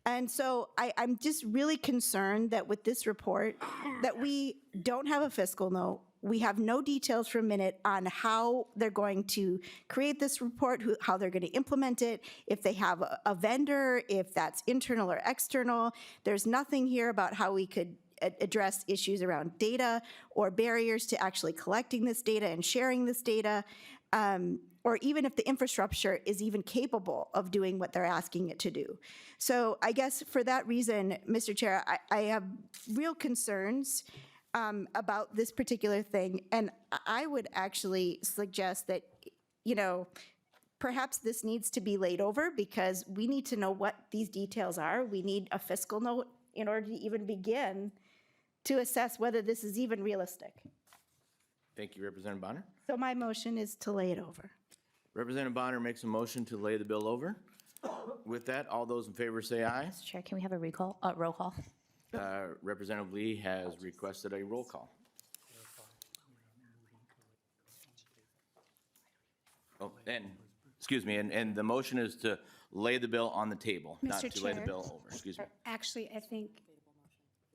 And so I'm just really concerned that with this report, that we don't have a fiscal note. We have no details for a minute on how they're going to create this report, how they're going to implement it, if they have a vendor, if that's internal or external. There's nothing here about how we could address issues around data or barriers to actually collecting this data and sharing this data, or even if the infrastructure is even capable of doing what they're asking it to do. So I guess for that reason, Mr. Chair, I have real concerns about this particular thing. And I would actually suggest that, perhaps this needs to be laid over because we need to know what these details are. We need a fiscal note in order to even begin to assess whether this is even realistic. Thank you, Representative Bonner. So my motion is to lay it over. Representative Bonner makes a motion to lay the bill over. With that, all those in favor say aye. Mr. Chair, can we have a roll call? Representative Lee has requested a roll call. Oh, and, excuse me, and the motion is to lay the bill on the table, not Mr. to lay the Chair. bill over, excuse me. Actually, I think,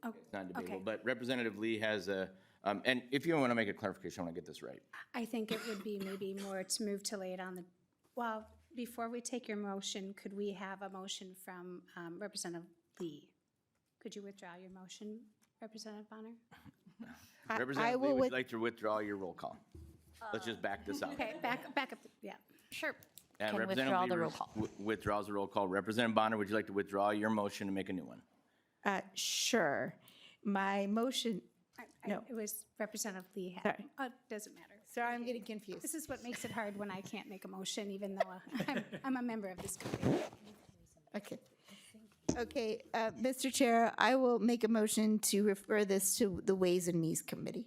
oh, It's not debatable, okay. but Representative Lee has a, and if you want to make a clarification, I want to get this right. I think it would be maybe more to move to lay it on the, well, before we take your motion, could we have a motion from Representative Lee? Could you withdraw your motion, Representative Bonner? Representative Lee, would you like to withdraw your roll call? Let's just back this out. Okay, back up, yeah. Sure. And Can Representative withdraw Lee the roll call. Withdraws the roll call. Representative Bonner, would you like to withdraw your motion and make a new one? Sure. My motion, no. It was Representative Lee. Sorry. Oh, doesn't matter. Sorry, I'm getting confused. This is what makes it hard when I can't make a motion, even though I'm a member of this committee. Okay. Okay, Mr. Chair, I will make a motion to refer this to the Ways and Means Committee.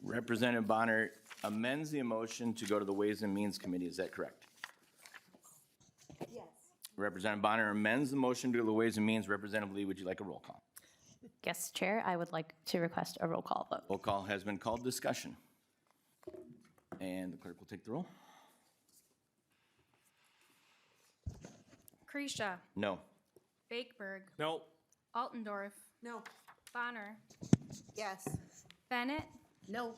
Representative Bonner amends the motion to go to the Ways and Means Committee. Is that correct? Yes. Representative Bonner amends the motion to go to the Ways and Means. Representative Lee, would you like a roll call? Yes, Chair, I would like to request a roll call vote. Roll call has been called. Discussion. And the clerk will take the roll. Krisha. No. Bakeberg. No. Altendorf. No. Bonner. Yes. Bennett. No.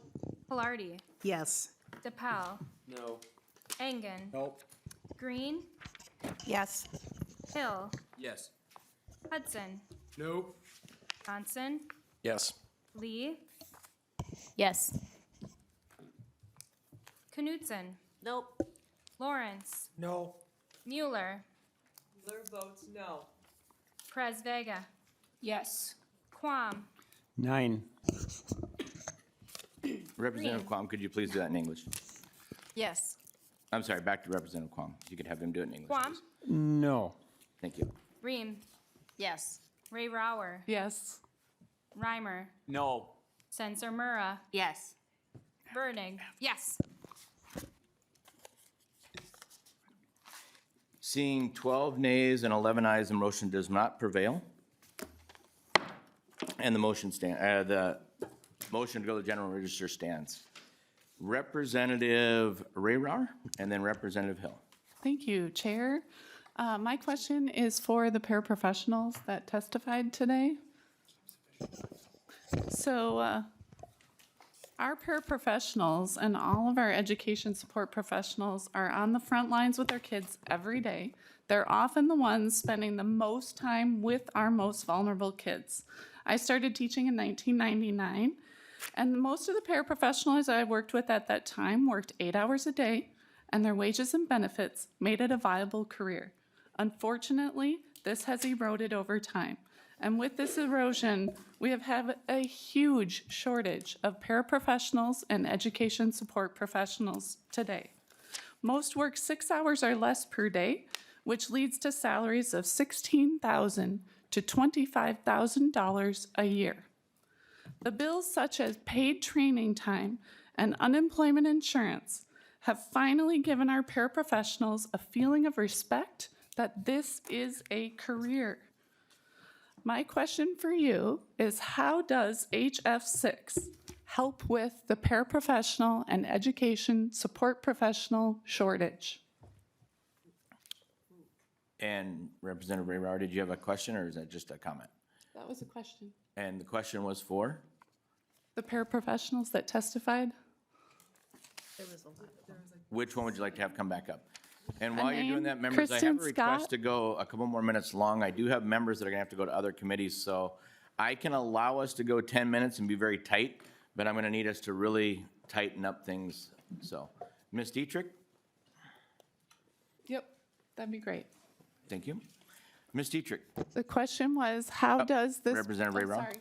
Pilardi. Yes. DePal. No. Engen. Nope. Green. Yes. Hill. Yes. Hudson. Nope. Johnson. Yes. Lee. Yes. Knutson. Nope. Lawrence. No. Mueller. Mueller votes no. Perez Vega. Yes. Quam. 9. Representative Quam, could you please do that in English? Yes. I'm sorry, back to Representative Quam. If you could have him do it in English. Quam. please. No. Thank you. Ream. Yes. Ray Rower. Yes. Reimer. No. Sensor Murrah. Yes. Vernig. Yes. Seeing 12 nays and 11 ayes, the motion does not prevail. And the motion the motion to go to the general register stands. Representative Rayrauer and then Representative Hill. Thank you, Chair. My question is for the paraprofessionals that testified today. So our paraprofessionals and all of our education support professionals are on the front lines with our kids every day. They're often the ones spending the most time with our most vulnerable kids. I started teaching in 1999, and most of the paraprofessionals I worked with at that time worked 8 hours a day, and their wages and benefits made it a viable career. Unfortunately, this has eroded over time. And with this erosion, we have had a huge shortage of paraprofessionals and education support professionals today. Most work 6 hours or less per day, which leads to salaries of $16,000 to $25,000 a year. The bills such as paid training time and unemployment insurance have finally given our paraprofessionals a feeling of respect that this is a career. My question for you is, how does HF6 help with the paraprofessional and education support professional shortage? And Representative Rayrauer, did you have a question or is that just a comment? That was a question. And the question was for? The paraprofessionals that testified? Which one would you like to have come back up? And while you're doing name, that, members, I have Kristen a request Scott. to go a couple more minutes long. I do have members that are gonna have to go to other committees, so I can allow us to go 10 minutes and be very tight, but I'm gonna need us to really tighten up things, so. Ms. Dietrich, Yep, that'd be great. thank you. Ms. Dietrich, The question was, how does this? Representative oh, Rayrauer. sorry.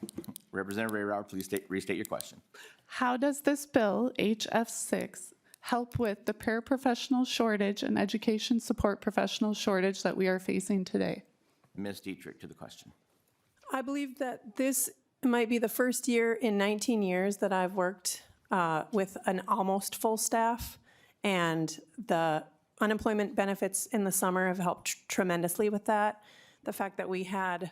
Representative Ray Rauer, please restate your question. How does this bill, HF6, help with the paraprofessional shortage and education support professional shortage that we are facing today? Ms. Dietrich to the question. I believe that this might be the first year in 19 years that I've worked with an almost full staff, and the unemployment benefits in the summer have helped tremendously with that. The fact that we had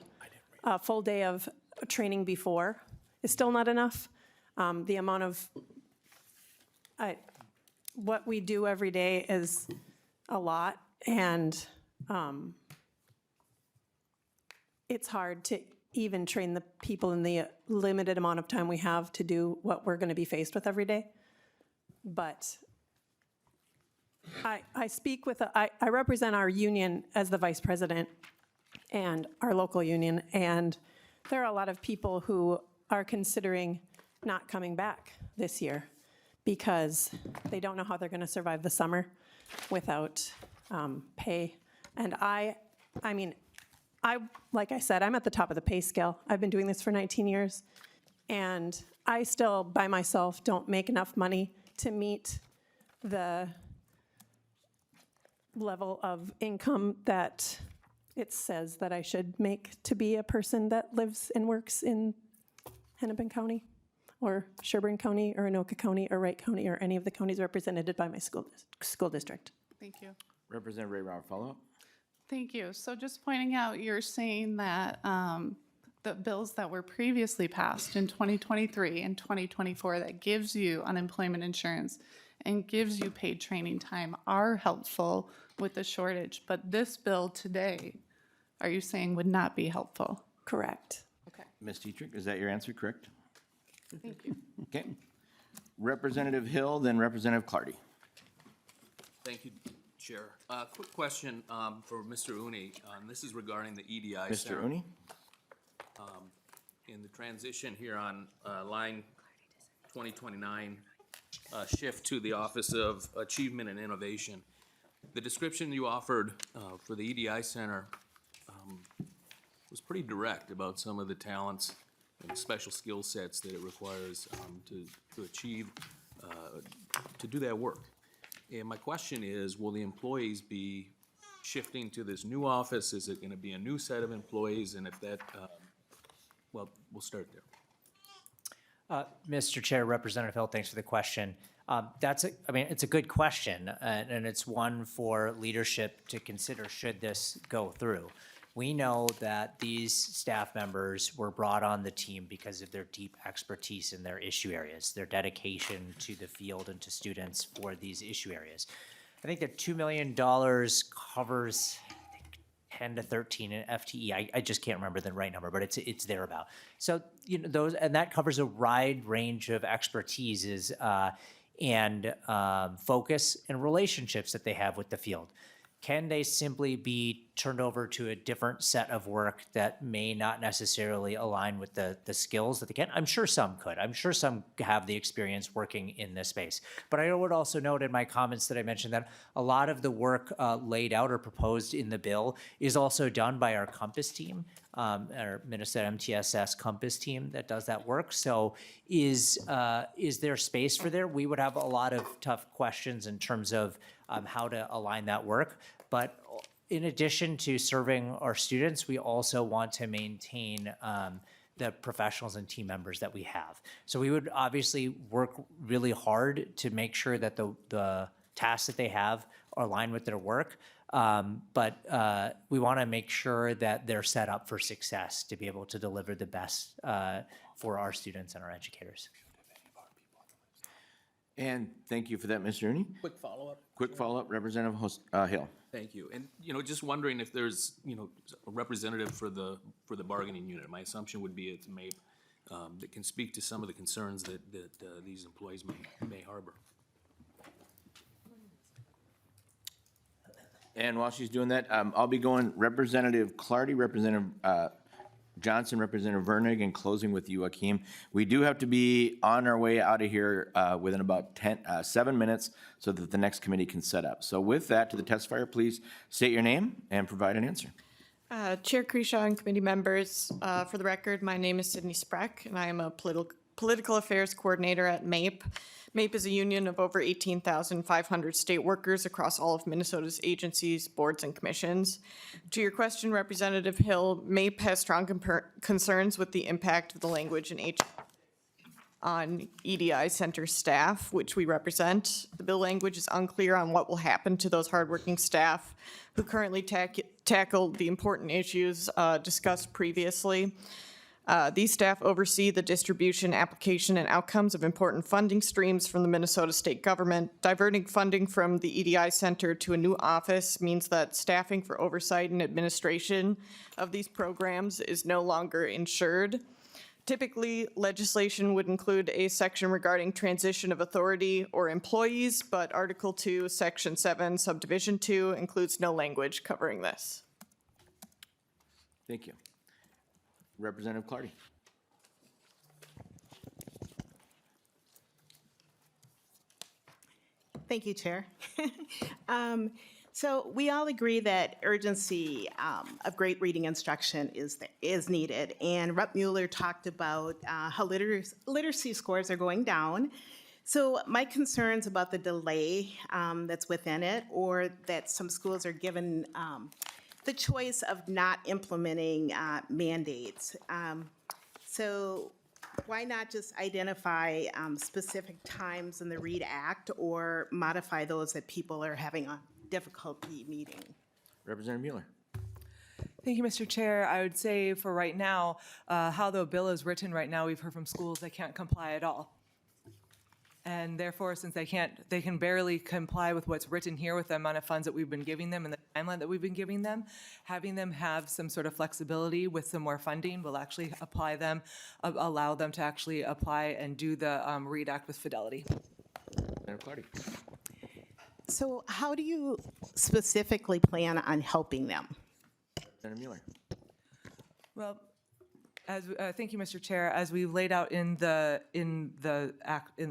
a full day of training before is still not enough. The amount of what we do every day is a lot, and it's hard to even train the people in the limited amount of time we have to do what we're going to be faced with every day. But I speak with, I represent our union as the vice president and our local union, and there are a lot of people who are considering not coming back this year because they don't know how they're going to survive the summer without pay. And like I said, I'm at the top of the pay scale. I've been doing this for 19 years, and I still, by myself, don't make enough money to meet the level of income that it says that I should make to be a person that lives and works in Hennepin County, or Sherburne County, or Anoka County, or Wright County, or any of the counties represented by my school district. Thank you. Representative Ray Rauer, follow-up. Thank you. So just pointing out, you're saying that the bills that were previously passed in 2023 and 2024 that gives you unemployment insurance and gives you paid training time are helpful with the shortage, but this bill today, are you saying would not be helpful? Correct. Okay. Ms. Dietrich, is that your answer, correct? Thank you. Okay. Representative Hill, then Representative Clardy. Thank you, Chair. Quick question for Mr. Uni, and this is regarding the EDI Mr. Center. Uni? In the transition here on line 2029, shift to the Office of Achievement and Innovation. The description you offered for the EDI Center was pretty direct about some of the talents and special skill sets that it requires to achieve, to do that work. And my question is, will the employees be shifting to this new office? Is it going to be a new set of employees? And if that, well, we'll start there. Mr. Chair, Representative Hill, thanks for the question. It's a good question, and it's one for leadership to consider should this go through. We know that these staff members were brought on the team because of their deep expertise in their issue areas, their dedication to the field and to students for these issue areas. I think that $2 million covers 10 to 13 in FTE. I just can't remember the right number, but it's thereabout. So that covers a wide range of expertises and focus and relationships that they have with the field. Can they simply be turned over to a different set of work that may not necessarily align with the skills that they can? I'm sure some could. I'm sure some have the experience working in this space. But I would also note in my comments that I mentioned that a lot of the work laid out or proposed in the bill is also done by our Compass team, our Minnesota MTSS Compass team that does that work. So is there space for there? We would have a lot of tough questions in terms of how to align that work. But in addition to serving our students, we also want to maintain the professionals and team members that we have. So we would obviously work really hard to make sure that the tasks that they have are aligned with their work. But we want to make sure that they're set up for success to be able to deliver the best for our students and our educators. And thank you for that, Mr. Rooney. Quick follow-up. Quick follow-up, Representative Hill. Thank you. And, just wondering if there's, a representative for the bargaining unit. My assumption would be it's MAPE that can speak to some of the concerns that these employees may harbor. And while she's doing that, I'll be going Representative Clardy, Representative Johnson, Representative Vernig, and closing with you, Akeem. We do have to be on our way out of here within about 7 minutes so that the next committee can set up. So with that, to the testifier, please state your name and provide an answer. Chair Kreshaw and committee members, for the record, my name is Sydney Spreck, and I am a political affairs coordinator at MAPE. MAPE is a union of over 18,500 state workers across all of Minnesota's agencies, boards, and commissions. To your question, Representative Hill, MAPE has strong concerns with the impact of the language in on EDI center staff, which we represent. The bill language is unclear on what will happen to those hardworking staff who currently tackle the important issues discussed previously. These staff oversee the distribution, application, and outcomes of important funding streams from the Minnesota state government. Diverting funding from the EDI Center to a new office means that staffing for oversight and administration of these programs is no longer ensured. Typically, legislation would include a section regarding transition of authority or employees, but Article 2, Section 7, Subdivision 2 includes no language covering this. Thank you. Representative Clardy. Thank you, Chair. So we all agree that urgency of great reading instruction is needed. And Rep. Mueller talked about how literacy scores are going down. So my concerns about the delay that's within it, or that some schools are given the choice of not implementing mandates. So why not just identify specific times in the READ Act or modify those that people are having a difficulty meeting? Representative Mueller. Thank you, Mr. Chair. I would say for right now, how the bill is written right now, we've heard from schools they can't comply at all. And therefore, since they can barely comply with what's written here with the amount of funds that we've been giving them and the timeline that we've been giving them, having them have some sort of flexibility with some more funding will actually allow them to actually apply and do the READ Act with fidelity. Senator Clardy. So how do you specifically plan on helping them? Senator Mueller. Well, thank you, Mr. Chair. As we've laid out in the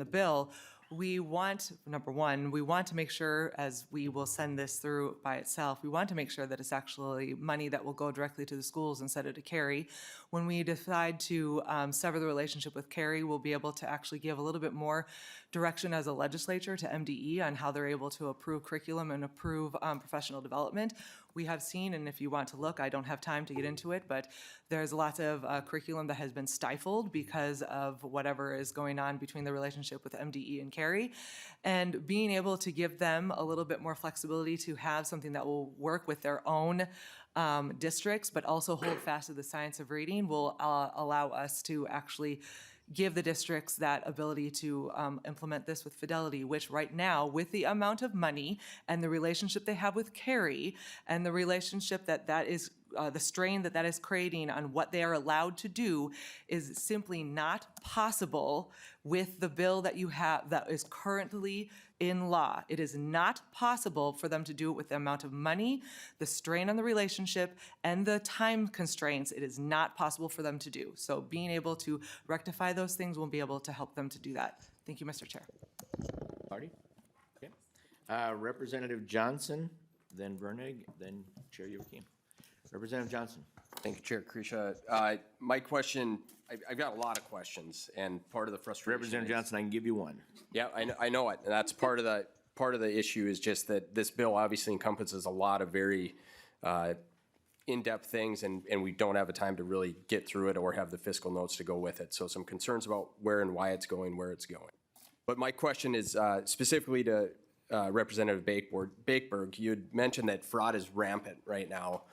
bill, we want, number one, we want to make sure, as we will send this through by itself, we want to make sure that it's actually money that will go directly to the schools instead of to Carey. When we decide to sever the relationship with Carey, we'll be able to actually give a little bit more direction as a legislature to MDE on how they're able to approve curriculum and approve professional development. We have seen, and if you want to look, I don't have time to get into it, but there's lots of curriculum that has been stifled because of whatever is going on between the relationship with MDE and Carey. And being able to give them a little bit more flexibility to have something that will work with their own districts, but also hold fast to the science of reading will allow us to actually give the districts that ability to implement this with fidelity, which right now, with the amount of money and the relationship they have with Carey and the relationship that is the strain that is creating on what they are allowed to do is simply not possible with the bill that you have that is currently in law. It is not possible for them to do it with the amount of money, the strain on the relationship, and the time constraints. It is not possible for them to do. So being able to rectify those things will be able to help them to do that. Thank you, Mr. Chair. Party? Okay. Representative Johnson, then Vernig, then Chair Joachim. Representative Johnson. Thank you, Chair Kresha. My question, I've got a lot of questions, and part of the frustration. Representative Johnson, I can give you one. Yeah, I know it, and that's part of the issue is just that this bill obviously encompasses a lot of very in-depth things, and we don't have the time to really get through it or have the fiscal notes to go with it. So some concerns about where and why it's going, where it's going. But my question is specifically to Representative Bakeberg. You had mentioned that fraud is rampant right now.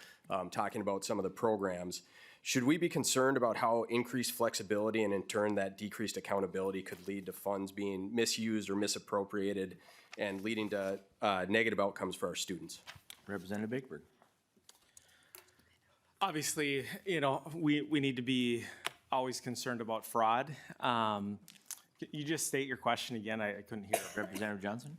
Talking about some of the programs. Should we be concerned about how increased flexibility and in turn that decreased accountability could lead to funds being misused or misappropriated and leading to negative outcomes for our students? Representative Bakeberg. Obviously, we need to be always concerned about fraud. You just state your question again. I couldn't hear it. Representative Johnson.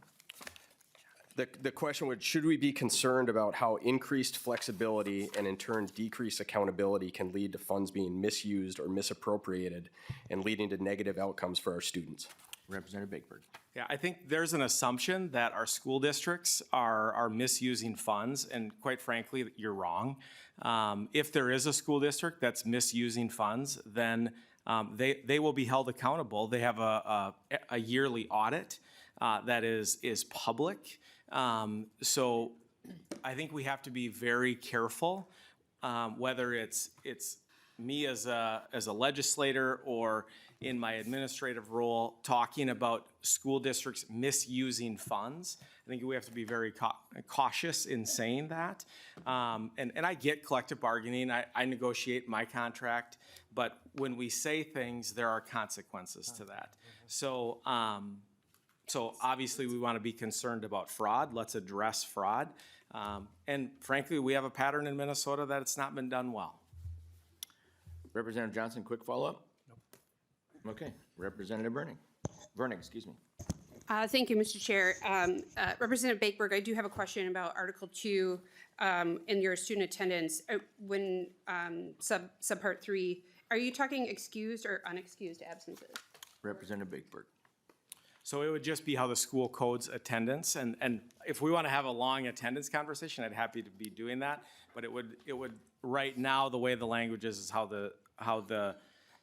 The question would, should we be concerned about how increased flexibility and in turn decreased accountability can lead to funds being misused or misappropriated and leading to negative outcomes for our students? Representative Bakeberg. Yeah, I think there's an assumption that our school districts are misusing funds, and quite frankly, you're wrong. If there is a school district that's misusing funds, then they will be held accountable. They have a yearly audit that is public. So I think we have to be very careful, whether it's me as a legislator or in my administrative role, talking about school districts misusing funds. I think we have to be very cautious in saying that. And I get collective bargaining. I negotiate my contract, but when we say things, there are consequences to that. So, so obviously we want to be concerned about fraud. Let's address fraud. And frankly, we have a pattern in Minnesota that it's not been done well. Representative Johnson, quick follow-up? Nope. Okay, Representative Vernig, excuse me. Thank you, Mr. Chair. Representative Bakeberg, I do have a question about Article 2 in your student attendance. When subpart 3, are you talking excused or unexcused absences? Representative Bakeberg. So it would just be how the school codes attendance, and if we want to have a long attendance conversation, I'd happy to be doing that. But it would right now, the way the language is how the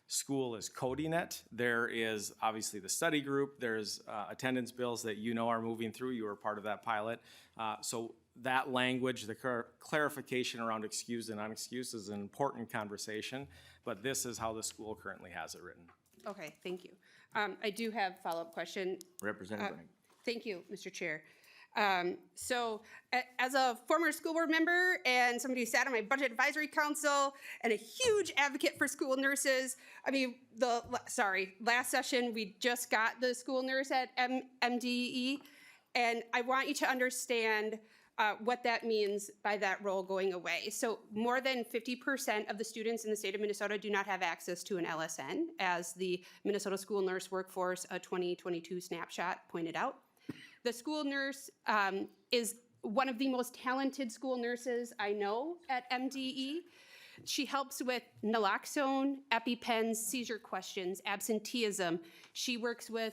school is coding it. There is obviously the study group. There's attendance bills that are moving through. You were part of that pilot. So that language, the clarification around excused and unexcused is an important conversation. But this is how the school currently has it written. Okay, thank you. I do have a follow-up question. Representative Vernig. Thank you, Mr. Chair. So as a former school board member and somebody who sat on my budget advisory council and a huge advocate for school nurses, I mean, last session we just got the school nurse at MDE, and I want you to understand what that means by that role going away. So more than 50% of the students in the state of Minnesota do not have access to an LSN, as the Minnesota School Nurse Workforce 2022 snapshot pointed out. The school nurse is one of the most talented school nurses I know at MDE. She helps with naloxone, EpiPens, seizure questions, absenteeism. She works with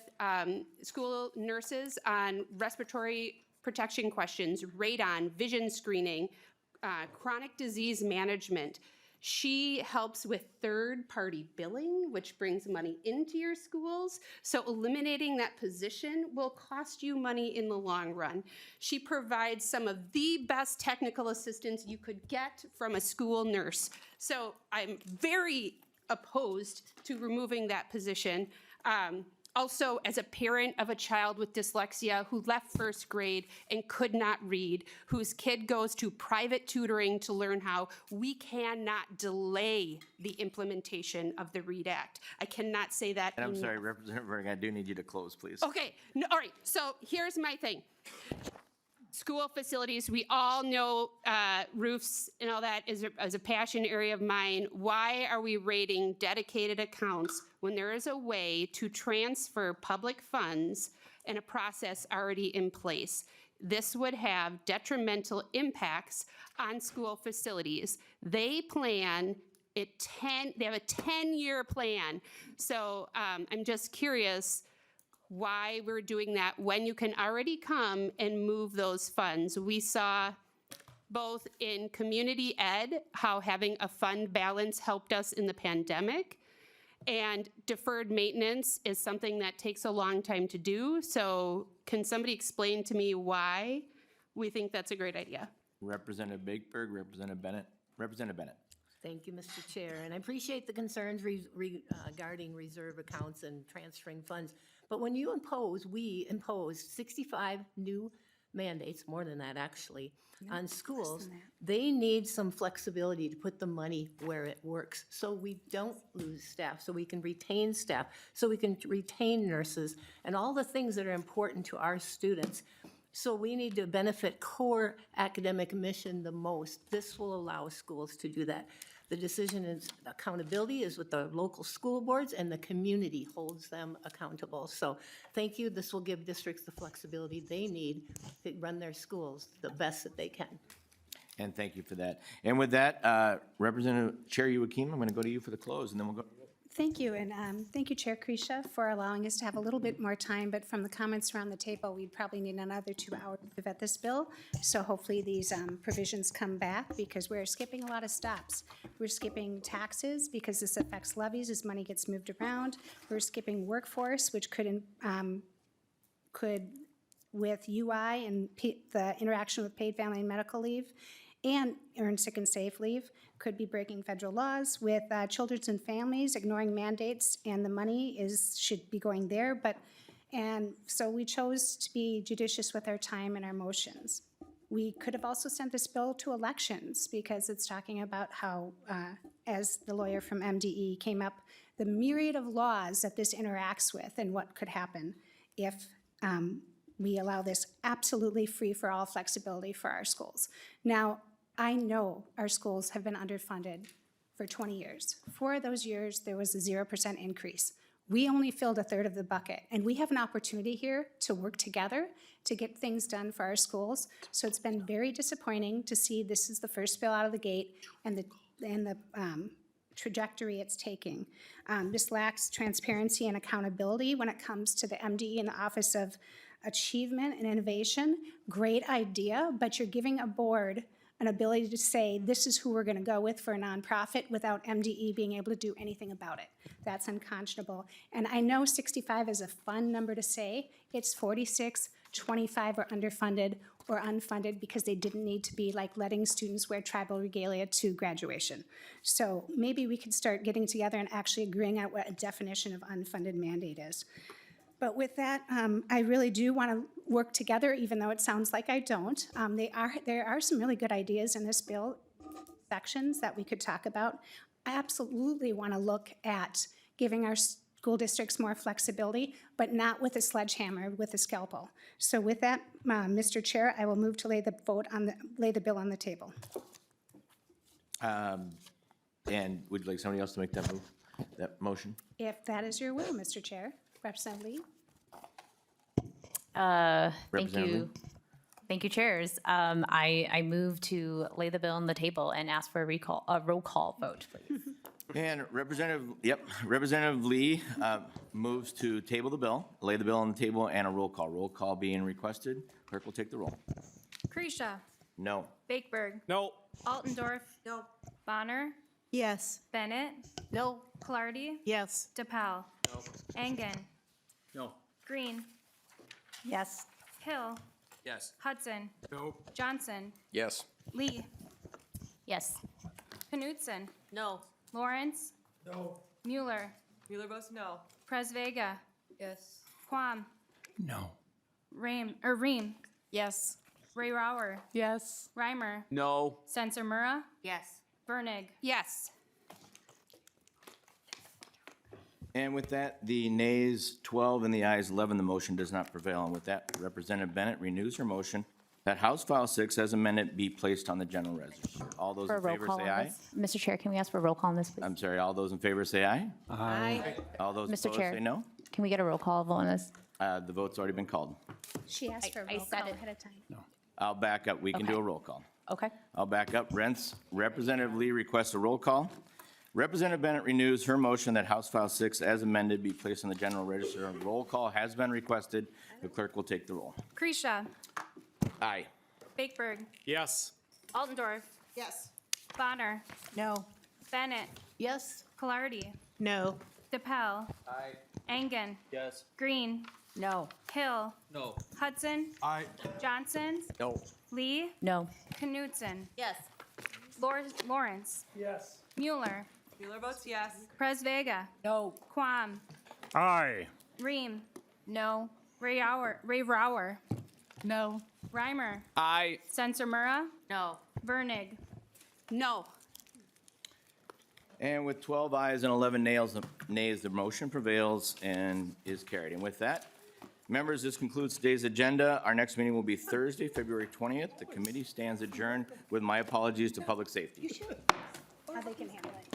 school nurses on respiratory protection questions, radon, vision screening, chronic disease management. She helps with third-party billing, which brings money into your schools. So eliminating that position will cost you money in the long run. She provides some of the best technical assistance you could get from a school nurse. So I'm very opposed to removing that position. Also, as a parent of a child with dyslexia who left first grade and could not read, whose kid goes to private tutoring to learn how, we cannot delay the implementation of the READ Act. I cannot say that. And I'm sorry, Representative Vernig, I do need you to close, please. Okay, no, all right, so here's my thing. School facilities, we all know roofs and all that is a passion area of mine. Why are we rating dedicated accounts when there is a way to transfer public funds and a process already in place? This would have detrimental impacts on school facilities. They plan they have a 10-year plan. So I'm just curious why we're doing that when you can already come and move those funds. We saw both in community ed, how having a fund balance helped us in the pandemic, and deferred maintenance is something that takes a long time to do. So can somebody explain to me why we think that's a great idea? Representative Bakeberg, Representative Bennett. Representative Bennett. Thank you, Mr. Chair, and I appreciate the concerns regarding reserve accounts and transferring funds. But when we impose 65 new mandates, more than that actually, on schools, they need some flexibility to put the money where it works so we don't lose staff, so we can retain staff, so we can retain nurses, and all the things that are important to our students. So we need to benefit core academic mission the most. This will allow schools to do that. The decision is accountability is with the local school boards, and the community holds them accountable. So thank you. This will give districts the flexibility they need to run their schools the best that they can. And thank you for that. And with that, Representative Chair Joachim, I'm going to go to you for the close, and then we'll go. Thank you, and thank you, Chair Krisha, for allowing us to have a little bit more time, but from the comments around the table, we'd probably need another 2 hours to vet this bill. So hopefully these provisions come back, because we're skipping a lot of steps. We're skipping taxes, because this affects levies as money gets moved around. We're skipping workforce, which could with UI and the interaction with paid family and medical leave, and earned sick and safe leave, could be breaking federal laws with children and families ignoring mandates, and the money should be going there. And so we chose to be judicious with our time and our motions. We could have also sent this bill to elections, because it's talking about how, as the lawyer from MDE came up, the myriad of laws that this interacts with and what could happen if we allow this absolutely free-for-all flexibility for our schools. Now, I know our schools have been underfunded for 20 years. 4 of those years, there was a 0% increase. We only filled a third of the bucket, and we have an opportunity here to work together to get things done for our schools. So it's been very disappointing to see this is the first bill out of the gate, and the trajectory it's taking. This lacks transparency and accountability when it comes to the MDE and the Office of Achievement and Innovation. Great idea, but you're giving a board an ability to say, this is who we're gonna go with for a nonprofit, without MDE being able to do anything about it. That's unconscionable. And I know 65 is a fun number to say. It's 46, 25 are underfunded or unfunded because they didn't need to be, like letting students wear tribal regalia to graduation. So maybe we could start getting together and actually agreeing on what a definition of unfunded mandate is. But with that, I really do want to work together, even though it sounds like I don't. There are some really good ideas in this bill, sections that we could talk about. I absolutely want to look at giving our school districts more flexibility, but not with a sledgehammer, with a scalpel. So with that, Mr. Chair, I will move to lay the bill on the table. And would you like somebody else to make that motion? If that is your will, Mr. Chair. Representative Lee? Thank you. Thank you, chairs. I move to lay the bill on the table and ask for a roll call vote, please. And Representative Lee moves to table the bill, lay the bill on the table, and a roll call. Roll call being requested. Clerk will take the roll. Krisha. No. Bakeberg. No. Altendorf. No. Bonner. Yes. Bennett. No. Clardy. Yes. DePel. No. Engen. No. Green. Yes. Hill. Yes. Hudson. No. Johnson. Yes. Lee. Yes. Knutson. No. Lawrence. No. Mueller. Mueller votes no. Pres Vega. Yes. Quam. No. Ream. Yes. Ray Rauer. Yes. Reimer. No. Sensor Murrah. Yes. Vernig. Yes. And with that, the nays 12 and the ayes 11, the motion does not prevail. And with that, Representative Bennett renews her motion that House File 6 as amended be placed on the general register. All those For a in roll favor call say on aye. this. Mr. Chair, can we ask for a roll call on this, please? I'm sorry, all those in favor say aye. Aye. All those Mr. opposed Chair. say no. Can we get a roll call vote on this? The vote's already been called. She asked for a I roll said call it. ahead of time. I'll back up. We can do Okay. a roll call. Okay. I'll back up. Representative Lee requests a roll call. Representative Bennett renews her motion that House File 6 as amended be placed on the general register. A roll call has been requested. The clerk will take the roll. Krisha. Aye. Bakeberg. Yes. Altendorf. Yes. Bonner. No. Bennett. Yes. Clardy. No. DePel. Aye. Engen. Yes. Green. No. Hill. No. Hudson. Aye. Johnson. No. Lee. No. Knutson. Yes. Lawrence. Yes. Mueller. Mueller votes yes. Pres Vega. No. Quam. Aye. Ream. No. Ray Rauer. No. Reimer. Aye. Sensor Murrah. No. Vernig. No. And with 12 ayes and 11 nays, the motion prevails and is carried. And with that, members, this concludes today's agenda. Our next meeting will be Thursday, February 20th. The committee stands adjourned with my apologies to public safety. How they can handle it.